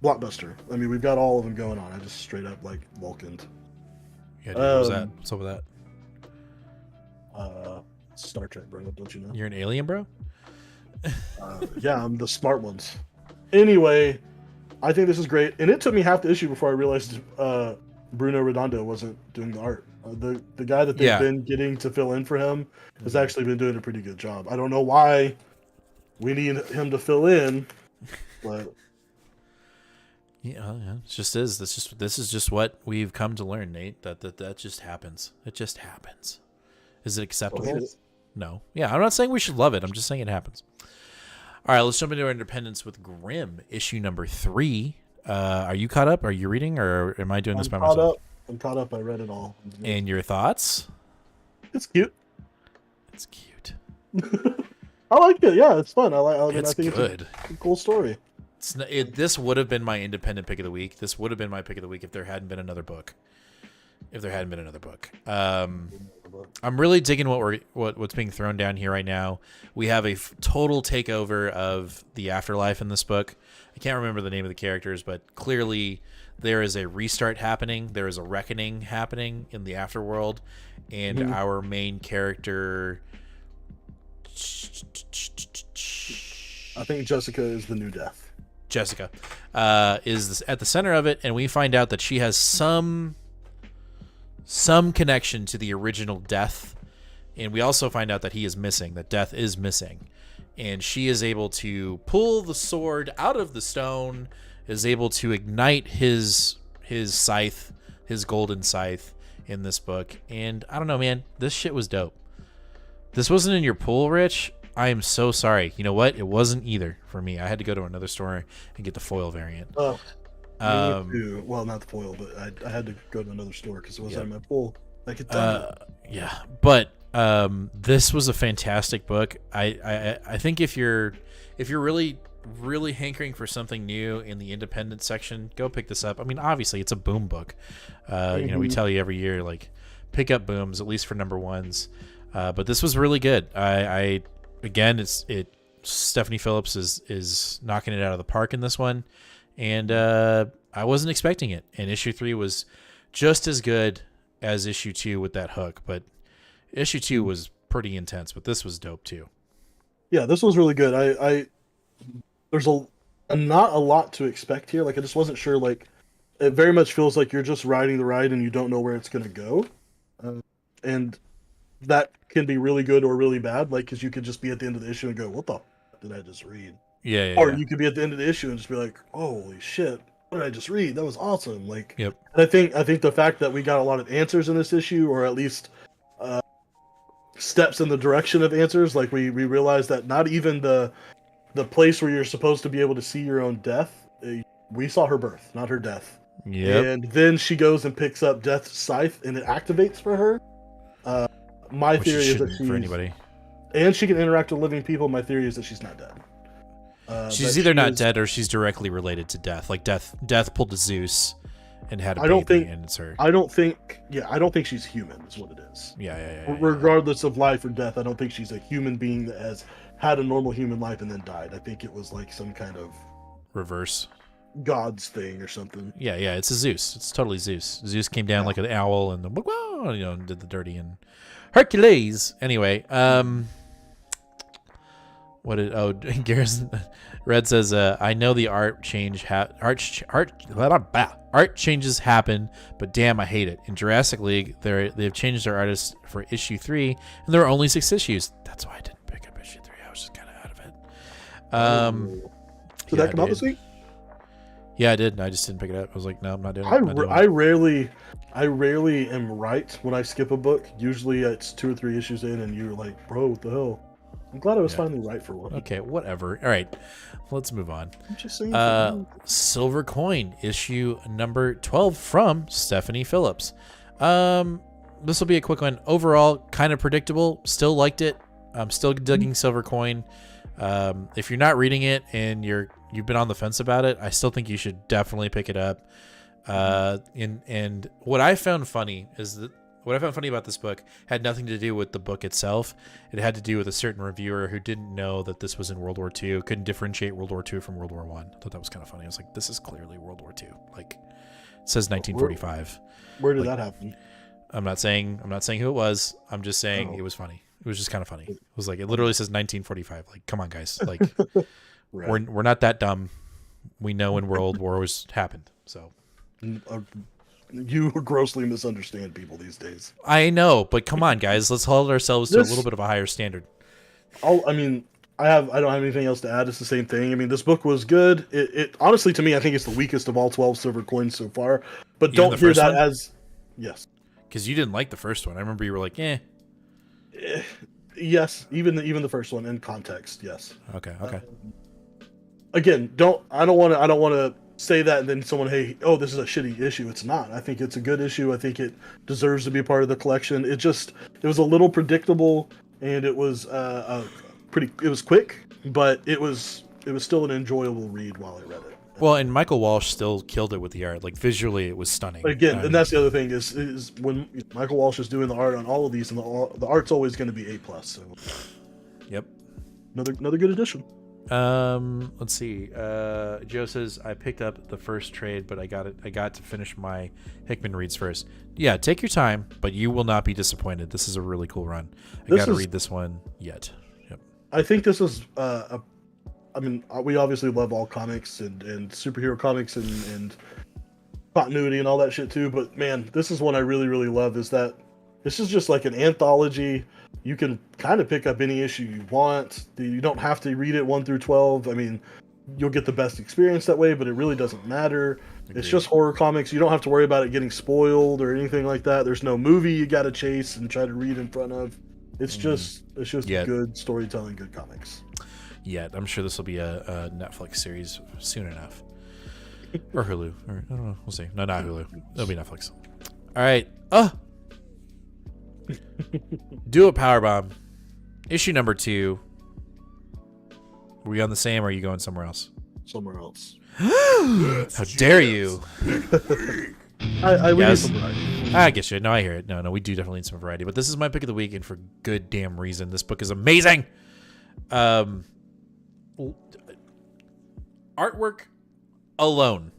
S10: Blockbuster. I mean, we've got all of them going on. I just straight up like Vulcaned.
S9: Yeah, dude, what was that? What's up with that?
S10: Star Trek, bro. Don't you know?
S9: You're an alien, bro?
S10: Yeah, I'm the smart ones. Anyway, I think this is great, and it took me half the issue before I realized Bruno Redondo wasn't doing the art. The guy that they've been getting to fill in for him has actually been doing a pretty good job. I don't know why we need him to fill in, but
S9: yeah, it just is. This is just what we've come to learn, Nate. That just happens. It just happens. Is it acceptable? No. Yeah, I'm not saying we should love it. I'm just saying it happens. All right, let's jump into our Independence with Grimm, issue number 3. Are you caught up? Are you reading, or am I doing this by myself?
S10: I'm caught up. I read it all.
S9: And your thoughts?
S10: It's cute.
S9: It's cute.
S10: I like it. Yeah, it's fun. I think
S9: good.
S10: It's a cool story.
S9: This would have been my independent pick of the week. This would have been my pick of the week if there hadn't been another book. I'm really digging what's being thrown down here right now. We have a total takeover of the afterlife in this book. I can't remember the name of the characters, but clearly there is a restart happening. There is a reckoning happening in the afterworld, and our main character,
S10: I think Jessica is the new death.
S9: Jessica is at the center of it, and we find out that she has some connection to the original Death, and we also find out that he is missing, that Death is missing, and she is able to pull the sword out of the stone, is able to ignite his scythe, his golden scythe in this book. And I don't know, man, this shit was dope. This wasn't in your pool, Rich. I am so sorry. You know what? It wasn't either for me. I had to go to another store and get the foil variant.
S10: Well, not the foil, but I had to go to another store because it wasn't in my pool. I could
S9: yeah, but this was a fantastic book. I think if you're really hankering for something new in the independent section, go pick this up. I mean, obviously it's a Boom book. We tell you every year, like, pick up Booms, at least for number ones. But this was really good. Stephanie Phillips is knocking it out of the park in this one. And I wasn't expecting it. And issue 3 was just as good as issue 2 with that hook. But issue 2 was pretty intense, but this was dope too.
S10: Yeah, this was really good. There's not a lot to expect here. Like, I just wasn't sure. Like, it very much feels like you're just riding the ride and you don't know where it's going to go. And that can be really good or really bad. Like, because you could just be at the end of the issue and go, what the f*** did I just read?
S9: Yeah.
S10: Or you could be at the end of the issue and just be like, holy shit, what did I just read? That was awesome. Like,
S9: yep.
S10: And I think the fact that we got a lot of answers in this issue, or at least steps in the direction of answers, like we realized that not even the place where you're supposed to be able to see your own death, we saw her birth, not her death.
S9: Yeah.
S10: And then she goes and picks up Death's scythe, and it activates for her. My theory is that she's
S9: for anybody,
S10: and she can interact with living people. My theory is that she's not dead.
S9: She's either not dead or she's directly related to Death. Like Death pulled to Zeus and had a baby, and it's her.
S10: I don't think she's human. Is what it is.
S9: Yeah.
S10: Regardless of life or death, I don't think she's a human being that has had a normal human life and then died. I think it was like some kind of
S9: reverse
S10: God's thing or something.
S9: Yeah. It's a Zeus. It's totally Zeus. Zeus came down like an owl and did the dirty, and Hercules. Anyway, Garrison Red says, I know the art changes happen, but damn, I hate it. In Jurassic League, they've changed their artists for issue 3, and there are only 6 issues. That's why I didn't pick up issue 3. I was just kind of out of it.
S10: Did that come out this week?
S9: Yeah, I did. I just didn't pick it up. I was like, no, I'm not doing it.
S10: I rarely am right when I skip a book. Usually it's 2 or 3 issues in, and you're like, bro, what the hell? I'm glad I was finally right for one.
S9: Okay, whatever. All right, let's move on.
S10: I'm just saying.
S9: Silver Coin, issue number 12 from Stephanie Phillips. This will be a quick one. Overall, kind of predictable. Still liked it. I'm still digging Silver Coin. If you're not reading it and you've been on the fence about it, I still think you should definitely pick it up. And what I found funny about this book had nothing to do with the book itself. It had to do with a certain reviewer who didn't know that this was in World War II, couldn't differentiate World War II from World War I. I thought that was kind of funny. I was like, this is clearly World War II. Like, it says 1945.
S10: Where did that happen?
S9: I'm not saying who it was. I'm just saying it was funny. It was just kind of funny. It was like, it literally says 1945. Like, come on, guys. Like,
S10: Right.
S9: we're not that dumb. We know when World Wars happened. So
S10: You grossly misunderstand people these days.
S9: I know, but come on, guys. Let's hold ourselves to a little bit of a higher standard.
S10: I don't have anything else to add. It's the same thing. I mean, this book was good. It honestly, to me, I think it's the weakest of all 12 silver coins so far. But
S9: Even
S10: don't
S9: the
S10: hear
S9: first
S10: that
S9: one?
S10: as yes.
S9: Because you didn't like the first one. I remember you were like, eh.
S10: Yes, even the first one in context, yes.
S9: Okay.
S10: Again, I don't want to say that and then someone, hey, oh, this is a shitty issue. It's not. I think it's a good issue. I think it deserves to be a part of the collection. It was a little predictable, and it was it was quick, but it was still an enjoyable read while I read it.
S9: Well, and Michael Walsh still killed it with the art. Like, visually, it was stunning.
S10: Again, and that's the other thing is when Michael Walsh is doing the art on all of these, and the art's always going to be A+. So,
S9: yep.
S10: Another good addition.
S9: Let's see. Joe says I picked up the first trade, but I got to finish my Hickman reads first. Yeah, take your time, but you will not be disappointed. This is a really cool run. I got to read this one yet. Yep.
S10: I think this is I mean, we obviously love all comics and superhero comics and continuity and all that shit too. But man, this is one I really, really love. Is that this is just like an anthology. You can kind of pick up any issue you want. You don't have to read it 1 through 12. I mean, you'll get the best experience that way, but it really doesn't matter. Agreed. It's just horror comics. You don't have to worry about it getting spoiled or anything like that. There's no movie you got to chase and try to read in front of. It's just good storytelling, good comics.
S9: Yet. I'm sure this will be a Netflix series soon enough. Or Hulu. Or, I don't know. We'll see. No, not Hulu. It'll be Netflix. All right. Do a Powerbomb. Issue number 2. Were we on the same or are you going somewhere else?
S10: Somewhere else.
S9: How dare you?
S10: We need some
S9: variety. I get you. No, I hear it. No, we do definitely need some variety. But this is my pick of the week, and for good damn reason. This book is amazing. Artwork alone.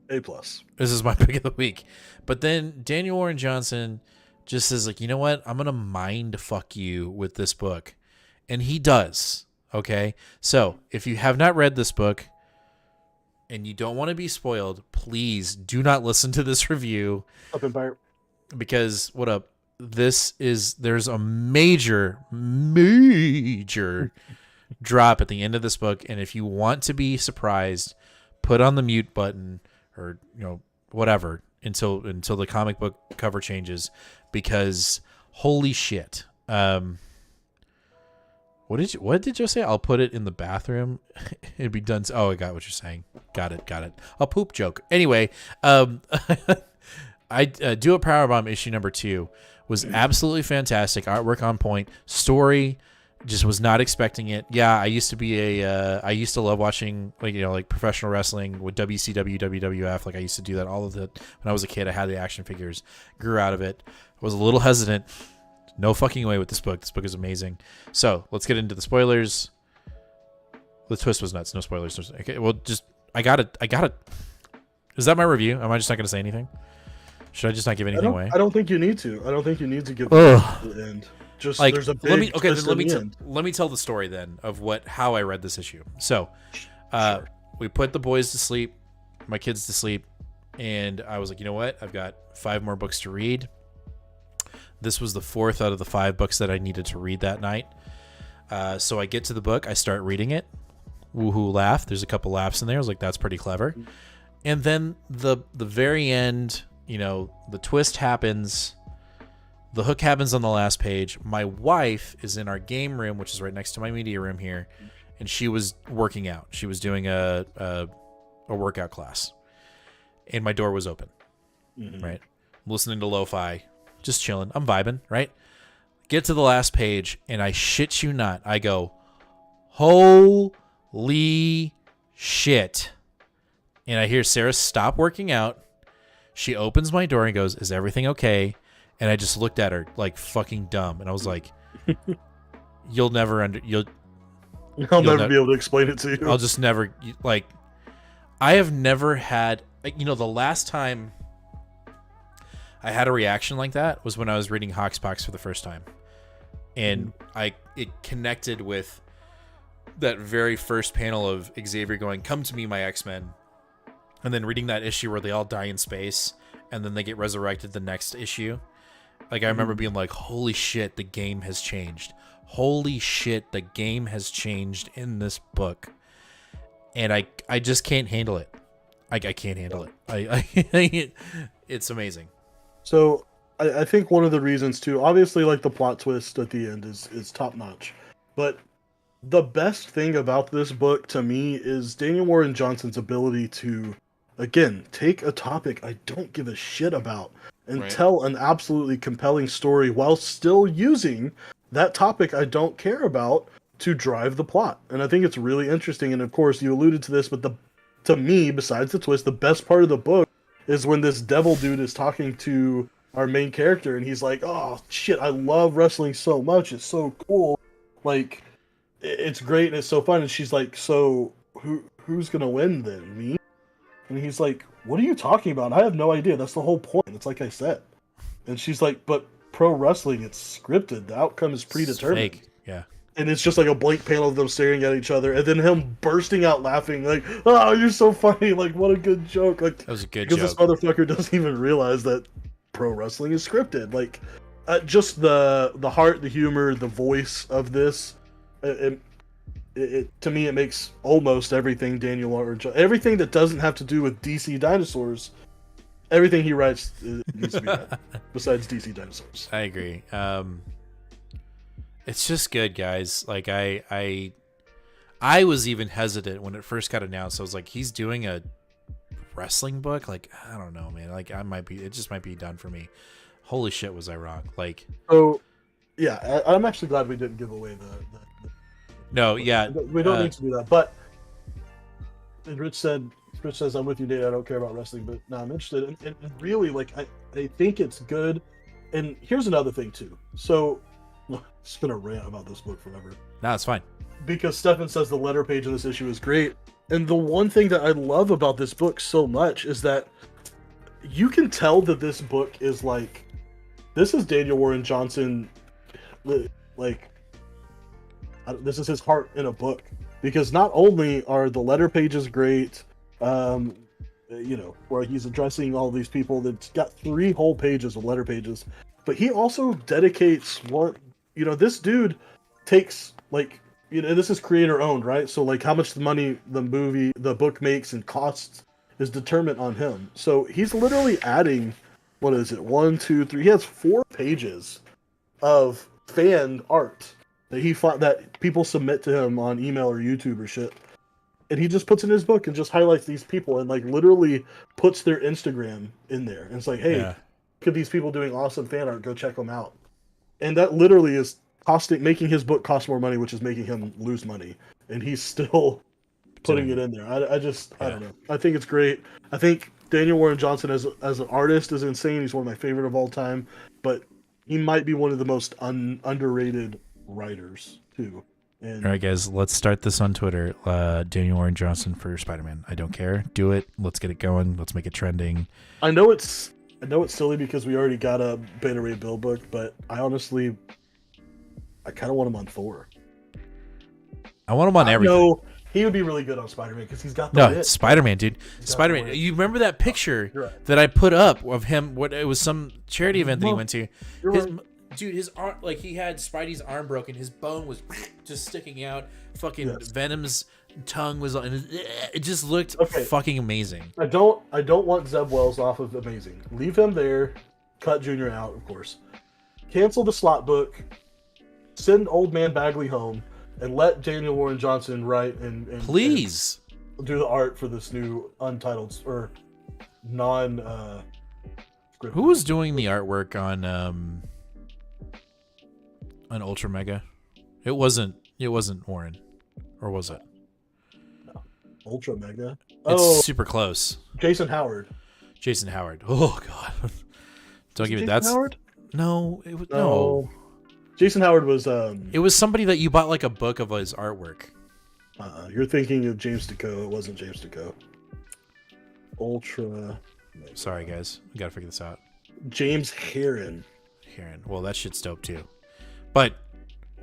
S10: A+.
S9: This is my pick of the week. But then Daniel Warren Johnson just says, like, you know what? I'm going to mind fuck you with this book. And he does. Okay? So, if you have not read this book and you don't want to be spoiled, please do not listen to this review.
S10: Up Empire.
S9: Because, what up? There's a major drop at the end of this book. And if you want to be surprised, put on the mute button or, whatever until the comic book cover changes, because holy shit. What did you say? I'll put it in the bathroom. It'd be done. Oh, I got what you're saying. Got it. A poop joke. Anyway, I do a Powerbomb issue number 2 was absolutely fantastic. Artwork on point. Story, just was not expecting it. Yeah, I used to love watching like professional wrestling with WCW, WWF. Like I used to do that all of it when I was a kid. I had the action figures, grew out of it. Was a little hesitant. No fucking way with this book. This book is amazing. So let's get into the spoilers. The twist was nuts. No spoilers. Okay, well, I got it. Is that my review? Am I just not going to say anything? Should I just not give anything away?
S10: I don't think you need to. I don't think you need to give the end. Just
S9: like,
S10: there's a big
S9: let me tell the story then of how I read this issue. So, we put the boys to sleep, my kids to sleep, and I was like, you know what? I've got 5 more books to read. This was the 4th out of the 5 books that I needed to read that night. So I get to the book, I start reading it. Woohoo! Laugh. There's a couple laughs in there. I was like, that's pretty clever. And then the very end, the twist happens. The hook happens on the last page. My wife is in our game room, which is right next to my media room here, and she was working out. She was doing a workout class, and my door was open. Mm-hmm. Right, I'm listening to lo-fi, just chilling. I'm vibing. Right, get to the last page, and I shit you not, I go, holy shit! And I hear Sarah stop working out. She opens my door and goes, "Is everything okay?" And I just looked at her like fucking dumb, and I was like, I'll never be able
S10: to explain it to you.
S9: I'll just never, like, I have never had, the last time I had a reaction like that was when I was reading Hoxpox for the first time. and it connected with that very first panel of Xavier going, "Come to me, my X-Men," and then reading that issue where they all die in space and then they get resurrected the next issue. Like, I remember being like, holy shit, the game has changed. Holy shit, the game has changed in this book. And I just can't handle it. I can't handle it. It's amazing.
S10: So I think one of the reasons too, obviously, like, the plot twist at the end is top notch, but the best thing about this book to me is Daniel Warren Johnson's ability to, again, take a topic I don't give a shit about and tell an absolutely compelling story while still using that topic I don't care about to drive the plot. And I think it's really interesting. And of course, you alluded to this, but to me, besides the twist, the best part of the book is when this devil dude is talking to our main character, and he's like, "Oh shit, I love wrestling so much. It's so cool. Like, it's great and it's so fun." And she's like, "So who's gonna win then? Me?" And he's like, "What are you talking about? I have no idea. That's the whole point. It's like I said." And she's like, "But pro wrestling, it's scripted. The outcome is predetermined."
S9: It's fake. Yeah.
S10: And it's just like a blank panel of them staring at each other, and then him bursting out laughing, like, "Oh, you're so funny! Like, what a good joke!" Like,
S9: that was a good joke.
S10: Because this motherfucker doesn't even realize that pro wrestling is scripted. Like, just the heart, the humor, the voice of this. It to me, it makes almost everything Daniel Warren, everything that doesn't have to do with DC dinosaurs, everything he writes needs to be read, besides DC dinosaurs.
S9: I agree. It's just good, guys. Like, I was even hesitant when it first got announced. I was like, he's doing a wrestling book? Like, I don't know, man. Like, it just might be done for me. Holy shit, was I wrong? Like,
S10: so yeah, I'm actually glad we didn't give away the
S9: no, yeah,
S10: we don't need to do that. But Rich says, "I'm with you, Nate. I don't care about wrestling, but no, I'm interested." And really, like, I think it's good. And here's another thing too. So, it's gonna rant about this book forever.
S9: No, it's fine.
S10: Because Stefan says the letter page of this issue is great. And the one thing that I love about this book so much is that you can tell that this book is like, this is Daniel Warren Johnson, like, this is his heart in a book. Because not only are the letter pages great, where he's addressing all these people, that's got 3 whole pages of letter pages, but he also dedicates this dude takes, like, this is creator owned, right? So, like, how much the money the book makes and costs is determined on him. So he's literally adding, what is it, 1, 2, 3, he has 4 pages of fan art that people submit to him on email or YouTube or shit. And he just puts in his book and just highlights these people and, like, literally puts their Instagram in there. And it's like, hey, look at these people doing awesome fan art, go check them out. And that literally is making his book cost more money, which is making him lose money. And he's still putting it in there. I don't know. I think it's great. I think Daniel Warren Johnson as an artist is insane. He's one of my favorite of all time. But he might be one of the most underrated writers, too. And
S9: all right, guys, let's start this on Twitter. Daniel Warren Johnson for Spider-Man. I don't care. Do it. Let's get it going. Let's make it trending.
S10: I know it's silly because we already got a Beta Ray Bill book, but I kind of want him on Thor.
S9: I want him on everything.
S10: No, he would be really good on Spider-Man because he's got the wit.
S9: Spider-Man, dude. Spider-Man. You remember that picture that I put up of him? It was some charity event that he went to. His arm, like, he had Spidey's arm broken. His bone was just sticking out. Fucking Venom's tongue was on. It just looked fucking amazing.
S10: I don't want Zeb Wells off of Amazing. Leave him there. Cut Junior out, of course. Cancel the slot book. Send Old Man Bagley home, and let Daniel Warren Johnson write and
S9: please
S10: do the art for this new Untitled or non.
S9: Who was doing the artwork on Ultra Mega? It wasn't Warren, or was it?
S10: No. Ultra Mega.
S9: It's super close.
S10: Jason Howard.
S9: Oh god. Don't give me that.
S10: Howard?
S9: No, it was no.
S10: Jason Howard was.
S9: It was somebody that you bought like a book of his artwork.
S10: You're thinking of James DeCo. It wasn't James DeCo. Ultra.
S9: Sorry, guys. We gotta figure this out.
S10: James Heron.
S9: Well, that shit's dope too. But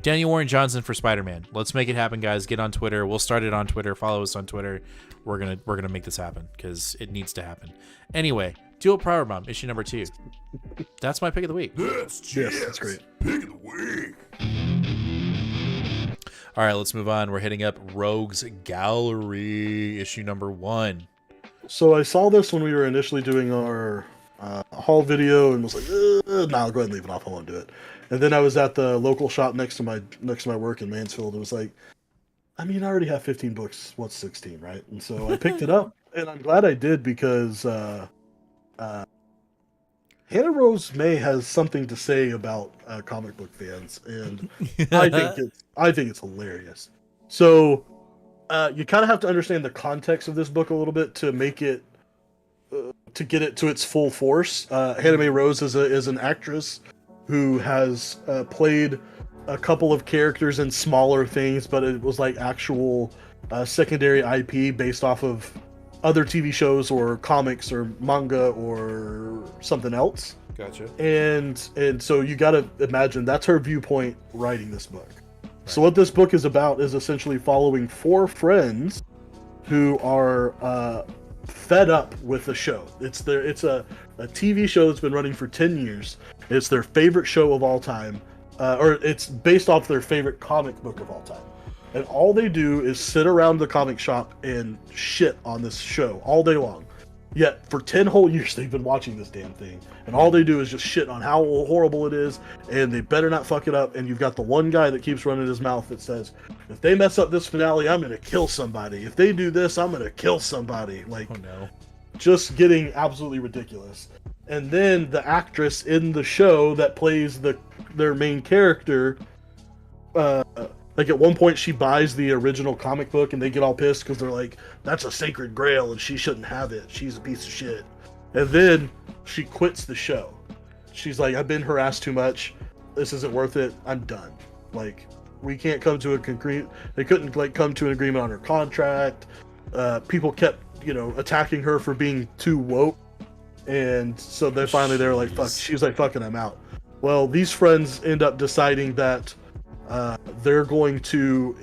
S9: Daniel Warren Johnson for Spider-Man. Let's make it happen, guys. Get on Twitter. We'll start it on Twitter. Follow us on Twitter. We're gonna make this happen because it needs to happen. Anyway, Dual Power Bomb issue number 2. That's my pick of the week.
S10: Yes, that's great.
S8: Pick of the week.
S9: All right, let's move on. We're hitting up Rogue's Gallery issue number 1.
S10: So I saw this when we were initially doing our haul video and was like, no, I'll go ahead and leave it off. I won't do it. And then I was at the local shop next to my work in Mansfield. And was like, I mean, I already have 15 books. What's 16, right? And so I picked it up, and I'm glad I did because Hannah Rose May has something to say about comic book fans, and I think it's hilarious. So you kind of have to understand the context of this book a little bit to make it to get it to its full force. Hannah May Rose is an actress who has played a couple of characters in smaller things, but it was like actual secondary IP based off of other TV shows or comics or manga or something else.
S9: Gotcha.
S10: And so you got to imagine that's her viewpoint writing this book. Right. So what this book is about is essentially following 4 friends who are fed up with the show. It's a TV show that's been running for 10 years. It's their favorite show of all time, or it's based off their favorite comic book of all time. And all they do is sit around the comic shop and shit on this show all day long. Yet for 10 whole years they've been watching this damn thing, and all they do is just shit on how horrible it is, and they better not fuck it up. And you've got the one guy that keeps running his mouth that says, if they mess up this finale, I'm gonna kill somebody. If they do this, I'm gonna kill somebody. Like, oh no. Just getting absolutely ridiculous. And then the actress in the show that plays their main character, like at one point she buys the original comic book and they get all pissed because they're like, that's a sacred grail and she shouldn't have it. She's a piece of shit. And then she quits the show. She's like, I've been harassed too much. This isn't worth it. I'm done. Like, we can't come to a concrete. They couldn't like come to an agreement on her contract. People kept, attacking her for being too woke. And so they they're like, fuck. She's like, fucking, I'm out. Well, these friends end up deciding that they're going to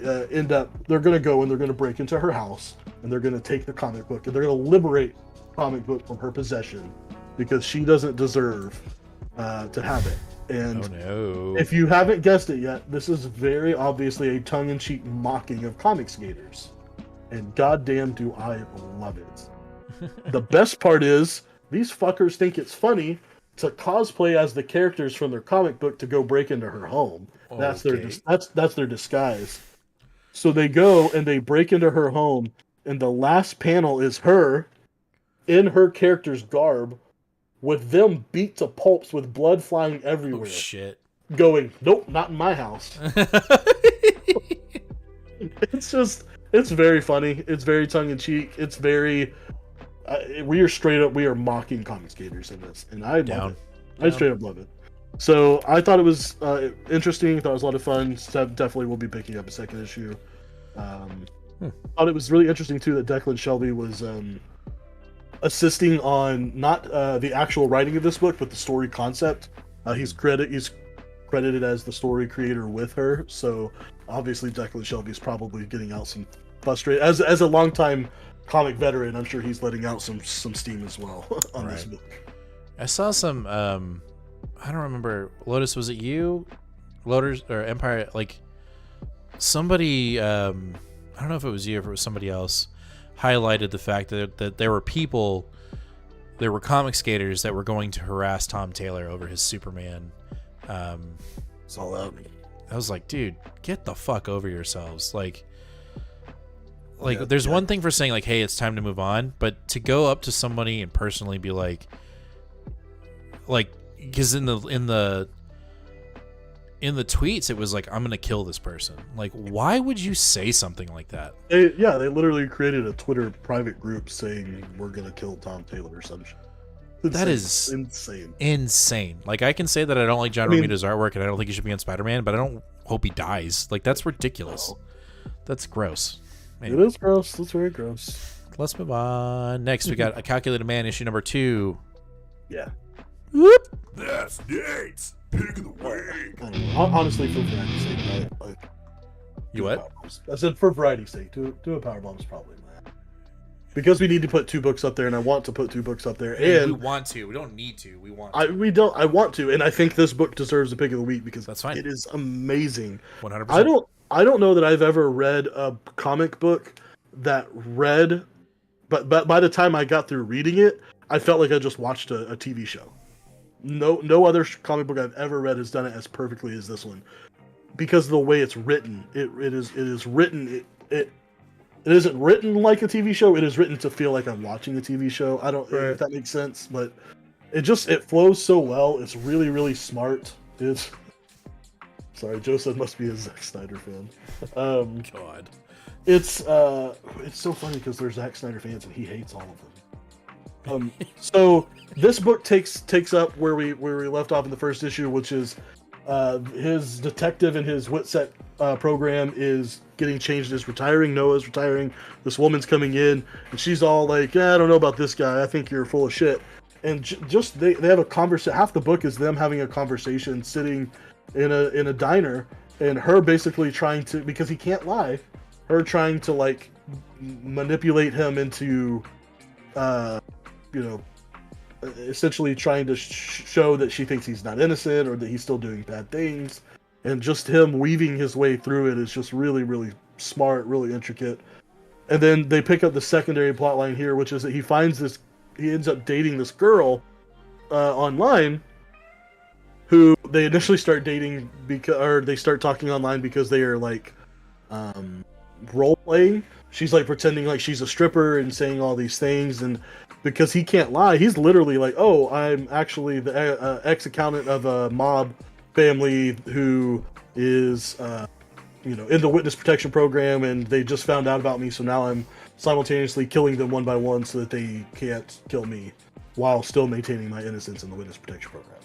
S10: they're going to go and they're going to break into her house and they're going to take the comic book and they're going to liberate the comic book from her possession because she doesn't deserve to have it. And if you haven't guessed it yet, this is very obviously a tongue-in-cheek mocking of comic skaters. And goddamn do I love it. The best part is these fuckers think it's funny to cosplay as the characters from their comic book to go break into her home. That's their disguise. So they go and they break into her home, and the last panel is her in her character's garb with them beat to pulps with blood flying everywhere.
S9: Oh shit.
S10: Going, nope, not in my house. It's very funny. It's very tongue-in-cheek. It's very we are mocking comic skaters in this, and I love it. I straight up love it. So I thought it was interesting. I thought it was a lot of fun. So definitely will be picking up a second issue. Thought it was really interesting too that Declan Shelby was assisting on not the actual writing of this book, but the story concept. He's credited as the story creator with her. So obviously Declan Shelby is probably getting out some frustration as a longtime comic veteran. I'm sure he's letting out some steam as well on this book.
S9: I saw some I don't remember, Lotus, was it you? Lotus or Empire, like somebody I don't know if it was you or if it was somebody else, highlighted the fact that there were comic skaters that were going to harass Tom Taylor over his Superman.
S10: It's all out.
S9: I was like, dude, get the fuck over yourselves. There's one thing for saying like, hey, it's time to move on, but to go up to somebody and personally be like, because in the tweets it was like, I'm gonna kill this person. Like, why would you say something like that?
S10: They literally created a Twitter private group saying we're gonna kill Tom Taylor or some shit.
S9: That is insane. Like, I can say that I don't like John Romita's artwork and I don't think he should be on Spider-Man, but I don't hope he dies. Like, that's ridiculous. That's gross. Anyway.
S10: It is gross. It's very gross.
S9: Let's move on. Next, we got A Calculated Man, issue number 2.
S10: Yeah.
S8: Whoop. That's dates.
S7: Pig of the week.
S10: I don't know. Honestly, for variety's sake,
S9: You what?
S10: I said for variety's sake, do a power bomb's probably that. Because we need to put 2 books up there, and I want to put 2 books up there, and
S9: we want to. We don't need to. We want.
S10: I want to, and I think this book deserves a pick of the week because
S9: That's fine.
S10: It is amazing.
S9: 100%.
S10: I don't know that I've ever read a comic book that read, but by the time I got through reading it, I felt like I just watched a TV show. No other comic book I've ever read has done it as perfectly as this one, because of the way it's written. It is written. It isn't written like a TV show. It is written to feel like I'm watching a TV show. I don't know if that makes sense, but it flows so well. It's really, really smart. Sorry, Joe said must be a Zack Snyder fan.
S9: God.
S10: It's so funny because they're Zack Snyder fans and he hates all of them. So this book takes up where we left off in the first issue, which is his detective and his WITSEC program is getting changed. Is retiring. Noah's retiring. This woman's coming in, and she's all like, "Yeah, I don't know about this guy. I think you're full of shit." And just they have a conversation. Half the book is them having a conversation, sitting in a diner, and her basically trying to, because he can't lie, her trying to like manipulate him into, essentially trying to show that she thinks he's not innocent or that he's still doing bad things. And just him weaving his way through it is just really, really smart, really intricate. And then they pick up the secondary plot line here, which is that he ends up dating this girl online, who they initially start dating or they start talking online because they are like role playing. She's like pretending like she's a stripper and saying all these things, and because he can't lie, he's literally like, "Oh, I'm actually the ex-accountant of a mob family who is in the witness protection program, and they just found out about me, so now I'm simultaneously killing them one by one so that they can't kill me while still maintaining my innocence in the witness protection program."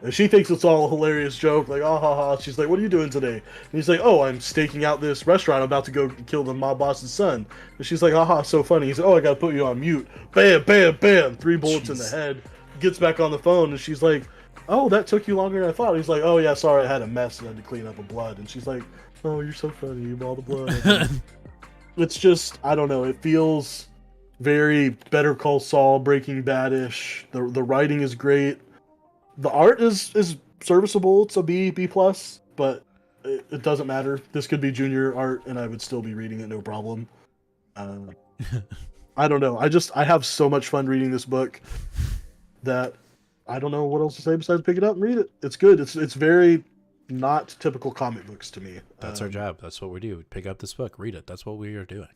S10: And she thinks it's all a hilarious joke, like, "Oh, ha, ha." She's like, "What are you doing today?" And he's like, "Oh, I'm staking out this restaurant. I'm about to go kill the mob boss's son." And she's like, "Aha, so funny." He's like, "Oh, I gotta put you on mute." Bam, bam, bam. 3 bullets in the head. Gets back on the phone, and she's like, "Oh, that took you longer than I thought." He's like, "Oh, yeah, sorry, I had a mess and I had to clean up a blood." And she's like, "Oh, you're so funny, all the blood." It's just, I don't know, it feels very Better Call Saul, Breaking Bad-ish. The writing is great. The art is serviceable. It's a B+, but it doesn't matter. This could be junior art, and I would still be reading it, no problem. I don't know. I have so much fun reading this book that I don't know what else to say besides pick it up and read it. It's good. It's very not typical comic books to me.
S9: That's our job. That's what we do. Pick up this book, read it. That's what we are doing.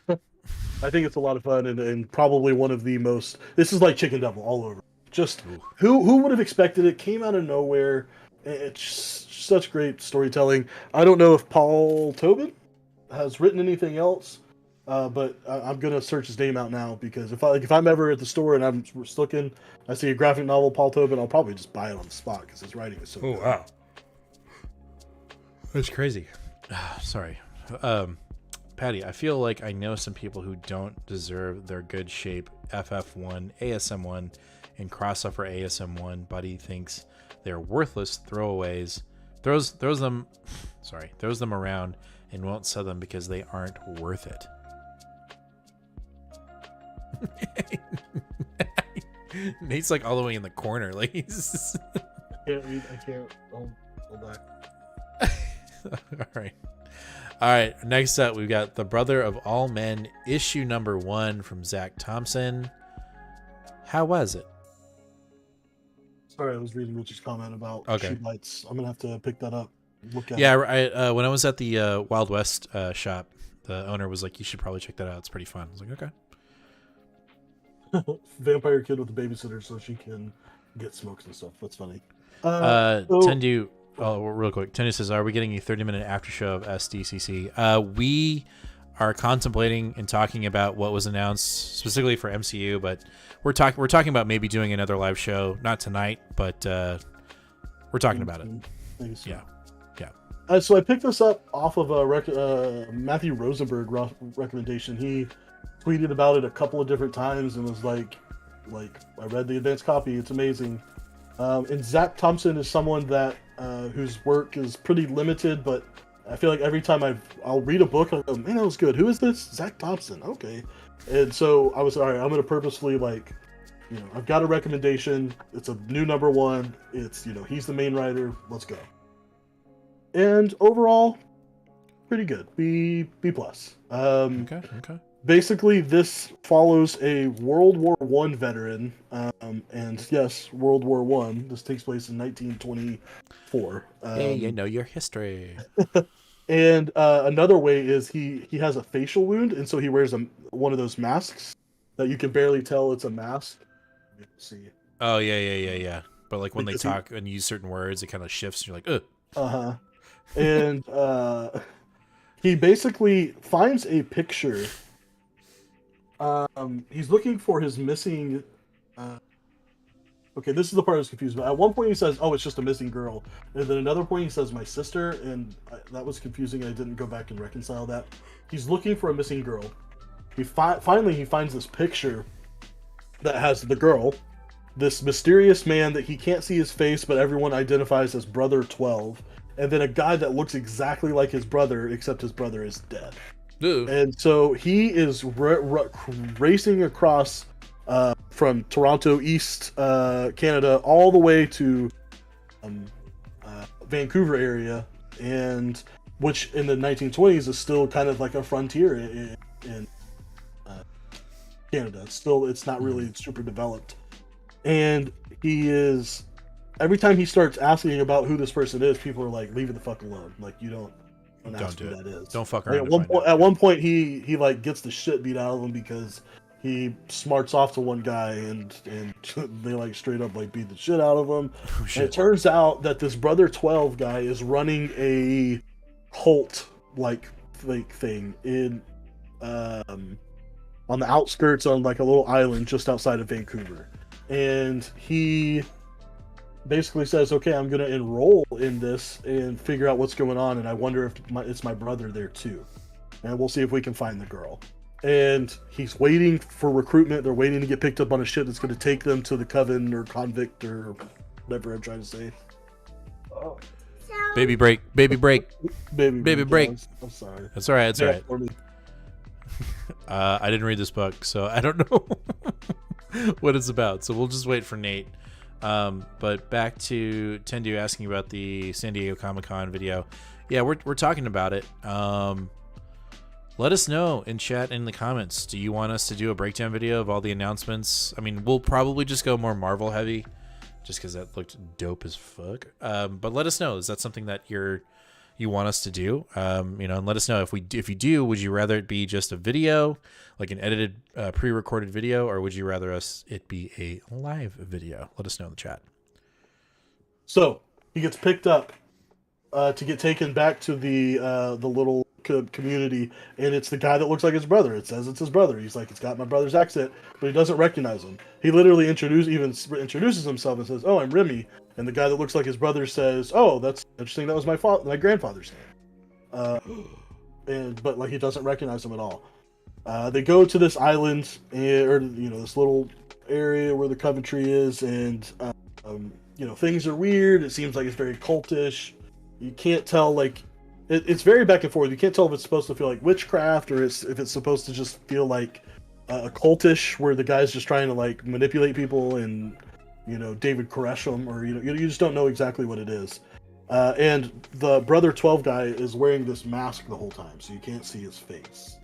S10: I think it's a lot of fun and probably one of the most. This is like Chicken Devil all over. Just who would have expected it? Came out of nowhere. It's such great storytelling. I don't know if Paul Tobin has written anything else, but I'm gonna search his name out now, because if I'm ever at the store and I'm just looking, I see a graphic novel Paul Tobin, I'll probably just buy it on the spot because his writing is so good.
S9: Wow, that's crazy. Sorry, Patty. I feel like I know some people who don't deserve their good shape FF1, ASM1, and crossover ASM1. Buddy thinks they're worthless throwaways. Throws them around and won't sell them because they aren't worth it. Nate's like all the way in the corner, like he's.
S10: I can't. Hold back.
S9: All right. Next up, we've got The Brother of All Men, issue number 1 from Zach Thompson. How was it?
S10: Sorry, I was reading Rich's comment about shoot lights. I'm gonna have to pick that up. Look at
S9: it. When I was at the Wild West shop, the owner was like, "You should probably check that out. It's pretty fun." I was like, "Okay."
S10: Vampire kid with a babysitter so she can get smokes and stuff. That's funny.
S9: Tendu, real quick. Tendu says, "Are we getting a 30-minute after show of SDCC?" We are contemplating and talking about what was announced specifically for MCU, but we're talking about maybe doing another live show, not tonight, but we're talking about it. Yeah.
S10: So I picked this up off of a Matthew Rosenberg recommendation. He tweeted about it a couple of different times and was like, I read the advanced copy. It's amazing. And Zach Thompson is someone that whose work is pretty limited, but I feel like every time I'll read a book, I'll go, man, that was good. Who is this? Zach Thompson. Okay. And so I was, all right, I'm going to purposefully, like, you know, I've got a recommendation. It's a new #1. It's, you know, he's the main writer. Let's go. And overall, pretty good. B plus.
S9: Okay.
S10: Basically, this follows a World War I veteran, and yes, World War I. This takes place in 1924.
S9: Hey, you know your history.
S10: And another way is he has a facial wound, and so he wears one of those masks that you can barely tell it's a mask. Let's see.
S9: Oh yeah. But like when they talk and use certain words, it kind of shifts. And you're like, ugh.
S10: And he basically finds a picture. He's looking for his missing. Okay, this is the part I was confused about. At one point he says, "Oh, it's just a missing girl," and then another point he says, "My sister," and that was confusing. I didn't go back and reconcile that. He's looking for a missing girl. Finally he finds this picture that has the girl, this mysterious man that he can't see his face, but everyone identifies as Brother 12, and then a guy that looks exactly like his brother, except his brother is dead.
S9: Ooh.
S10: And so he is racing across from Toronto, East Canada, all the way to Vancouver area, and which in the 1920s is still kind of like a frontier in Canada. It's not really super developed. And he is, every time he starts asking about who this person is, people are like, leave it the fuck alone. Like, you don't ask who that is.
S9: Don't fuck
S10: like
S9: around.
S10: at one point he like gets the shit beat out of him because he smarts off to one guy and they like straight up like beat the shit out of him.
S9: Oh,
S10: and it turns out that this Brother 12 guy is running a cult like thing in on the outskirts on like a little island just outside of Vancouver. And he basically says, okay, I'm going to enroll in this and figure out what's going on, and I wonder if it's my brother there too. And we'll see if we can find the girl. And he's waiting for recruitment. They're waiting to get picked up on a ship that's going to take them to the Coven or Convict or whatever I'm trying to say. Oh.
S9: Baby break.
S10: Baby break.
S9: I'm
S10: sorry.
S9: That's all right. That's all right. I didn't read this book, so I don't know what it's about. So we'll just wait for Nate. But back to Tendu asking about the San Diego Comic-Con video. Yeah, we're talking about it. Let us know in chat in the comments. Do you want us to do a breakdown video of all the announcements? I mean, we'll probably just go more Marvel heavy, just because that looked dope as fuck. But let us know. Is that something that you want us to do? And let us know if you do. Would you rather it be just a video, like an edited, pre-recorded video, or would you rather it be a live video? Let us know in the chat.
S10: So he gets picked up to get taken back to the little community, and it's the guy that looks like his brother. It says it's his brother. He's like, it's got my brother's accent, but he doesn't recognize him. He literally introduces himself and says, "Oh, I'm Remy." And the guy that looks like his brother says, "Oh, that's interesting. That was my grandfather's name." But like he doesn't recognize him at all. They go to this island, or this little area where the Coventry is, and things are weird. It seems like it's very cultish. You can't tell, like, it's very back and forth. You can't tell if it's supposed to feel like witchcraft or if it's supposed to just feel like cultish, where the guy's just trying to like manipulate people and David Koresh, or you just don't know exactly what it is. And the Brother 12 guy is wearing this mask the whole time, so you can't see his face,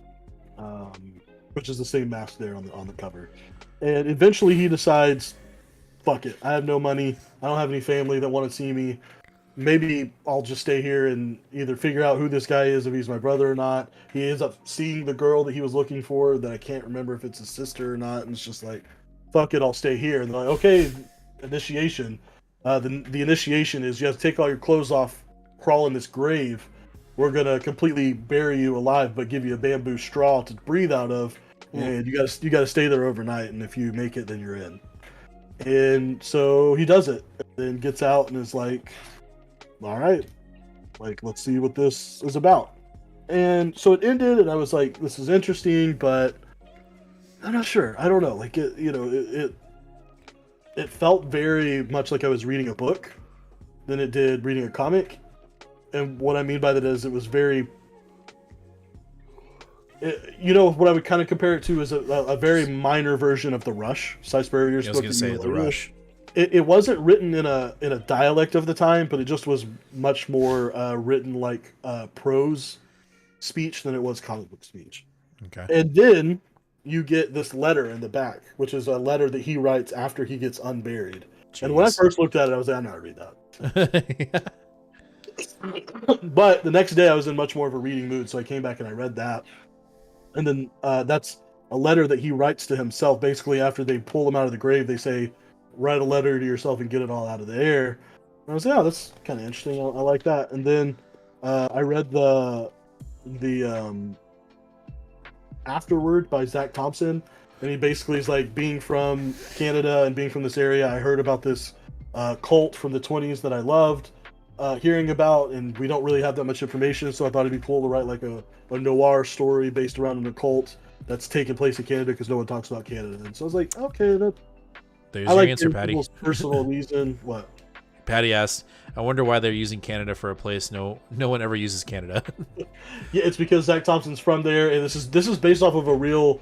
S10: which is the same mask there on the cover. And eventually he decides, fuck it, I have no money, I don't have any family that want to see me. Maybe I'll just stay here and either figure out who this guy is, if he's my brother or not. He ends up seeing the girl that he was looking for, that I can't remember if it's his sister or not, and it's just like, fuck it, I'll stay here. And they're like, okay, initiation. The initiation is you have to take all your clothes off, crawl in this grave. We're gonna completely bury you alive, but give you a bamboo straw to breathe out of, and you gotta stay there overnight. And if you make it, then you're in. And so he does it, and then gets out and is like, all right, like, let's see what this is about. And so it ended, and I was like, this is interesting, but I'm not sure. I don't know. Like, it felt very much like I was reading a book than it did reading a comic. And what I mean by that is it was very, what I would kind of compare it to is a very minor version of The Rush, Cy Spurrier's book.
S9: I was going to say The Rush.
S10: It wasn't written in a dialect of the time, but it just was much more written like prose speech than it was comic book speech.
S9: Okay.
S10: And then you get this letter in the back, which is a letter that he writes after he gets unburied.
S9: Jeez.
S10: And when I first looked at it, I was like, I'm not read that. But the next day I was in much more of a reading mood, so I came back and I read that. And then that's a letter that he writes to himself. Basically, after they pull him out of the grave, they say, write a letter to yourself and get it all out of the air. And I was like, oh, that's kind of interesting. I like that. And then I read the Afterward by Zach Thompson, and he basically is like, being from Canada and being from this area, I heard about this cult from the 20s that I loved hearing about, and we don't really have that much information, so I thought it'd be cool to write like a noir story based around an occult that's taking place in Canada because no one talks about Canada. And so I was like, okay,
S9: there's
S10: I
S9: your
S10: like
S9: answer, Patty.
S10: Personal reason. What?
S9: Patty asked, I wonder why they're using Canada for a place no one ever uses Canada.
S10: Yeah, it's because Zach Thompson's from there, and this is based off of a real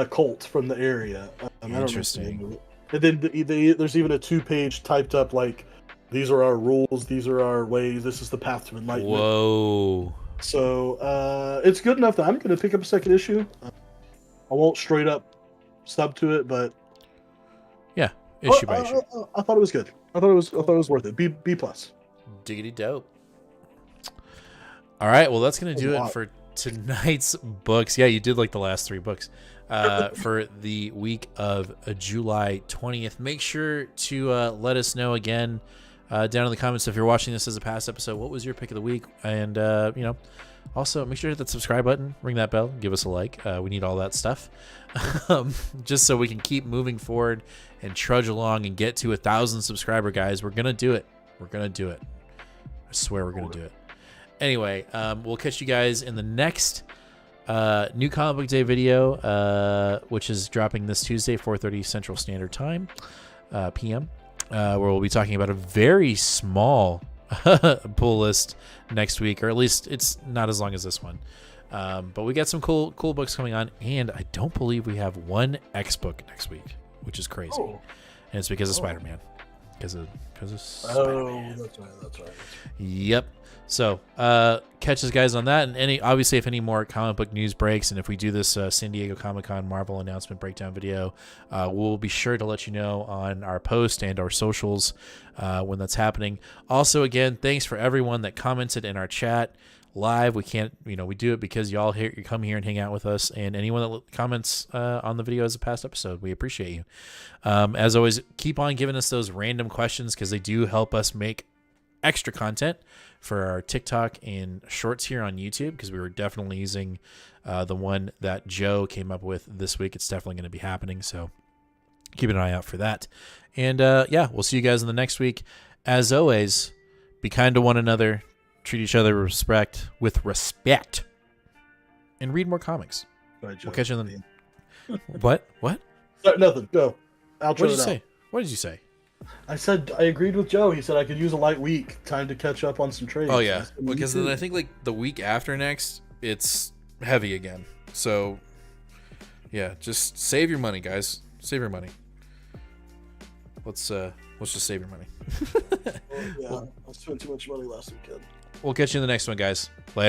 S10: cult from the area.
S9: Interesting.
S10: And then there's even a 2-page typed up like, these are our rules, these are our ways, this is the path to enlightenment.
S9: Whoa.
S10: So it's good enough that I'm going to pick up a second issue. I won't straight up sub to it, but
S9: yeah, issue by issue.
S10: I thought it was good. I thought it was worth it. B plus.
S9: Diggity dope. All right, well that's gonna do it for tonight's books. Yeah, you did like the last 3 books for the week of July 20th. Make sure to let us know again down in the comments if you're watching this as a past episode. What was your pick of the week? And also make sure to hit that subscribe button, ring that bell, give us a like. We need all that stuff, just so we can keep moving forward and trudge along and get to 1,000 subscriber guys. We're gonna do it. We're gonna do it. I swear we're gonna do it. Anyway, we'll catch you guys in the next new Comic Book Day video, which is dropping this Tuesday, 4:30 Central Standard Time, PM, where we'll be talking about a very small pull list next week, or at least it's not as long as this one. But we got some cool books coming on, and I don't believe we have one X book next week, which is crazy. And it's because of Spider-Man. Because of Spider-Man.
S10: That's right.
S9: Yep. So catch us guys on that, and obviously if any more comic book news breaks, and if we do this San Diego Comic-Con Marvel announcement breakdown video, we'll be sure to let you know on our post and our socials when that's happening. Also, again, thanks for everyone that commented in our chat live. We can't, we do it because y'all here, you come here and hang out with us, and anyone that comments on the video as a past episode, we appreciate you. As always, keep on giving us those random questions because they do help us make extra content for our TikTok and shorts here on YouTube, because we were definitely using the one that Joe came up with this week. It's definitely going to be happening, so keep an eye out for that. And yeah, we'll see you guys in the next week. As always, be kind to one another, treat each other with respect, and read more comics.
S10: Right,
S9: we'll catch you in the What?
S10: Nothing. Go.
S9: What did you say? What did you say?
S10: I said I agreed with Joe. He said I could use a light week, time to catch up on some trades.
S9: Oh yeah, because then I think like the week after next, it's heavy again. So yeah, just save your money, guys. Save your money. Let's just save your money.
S10: I spent too much money last weekend.
S9: We'll catch you in the next one, guys. Later.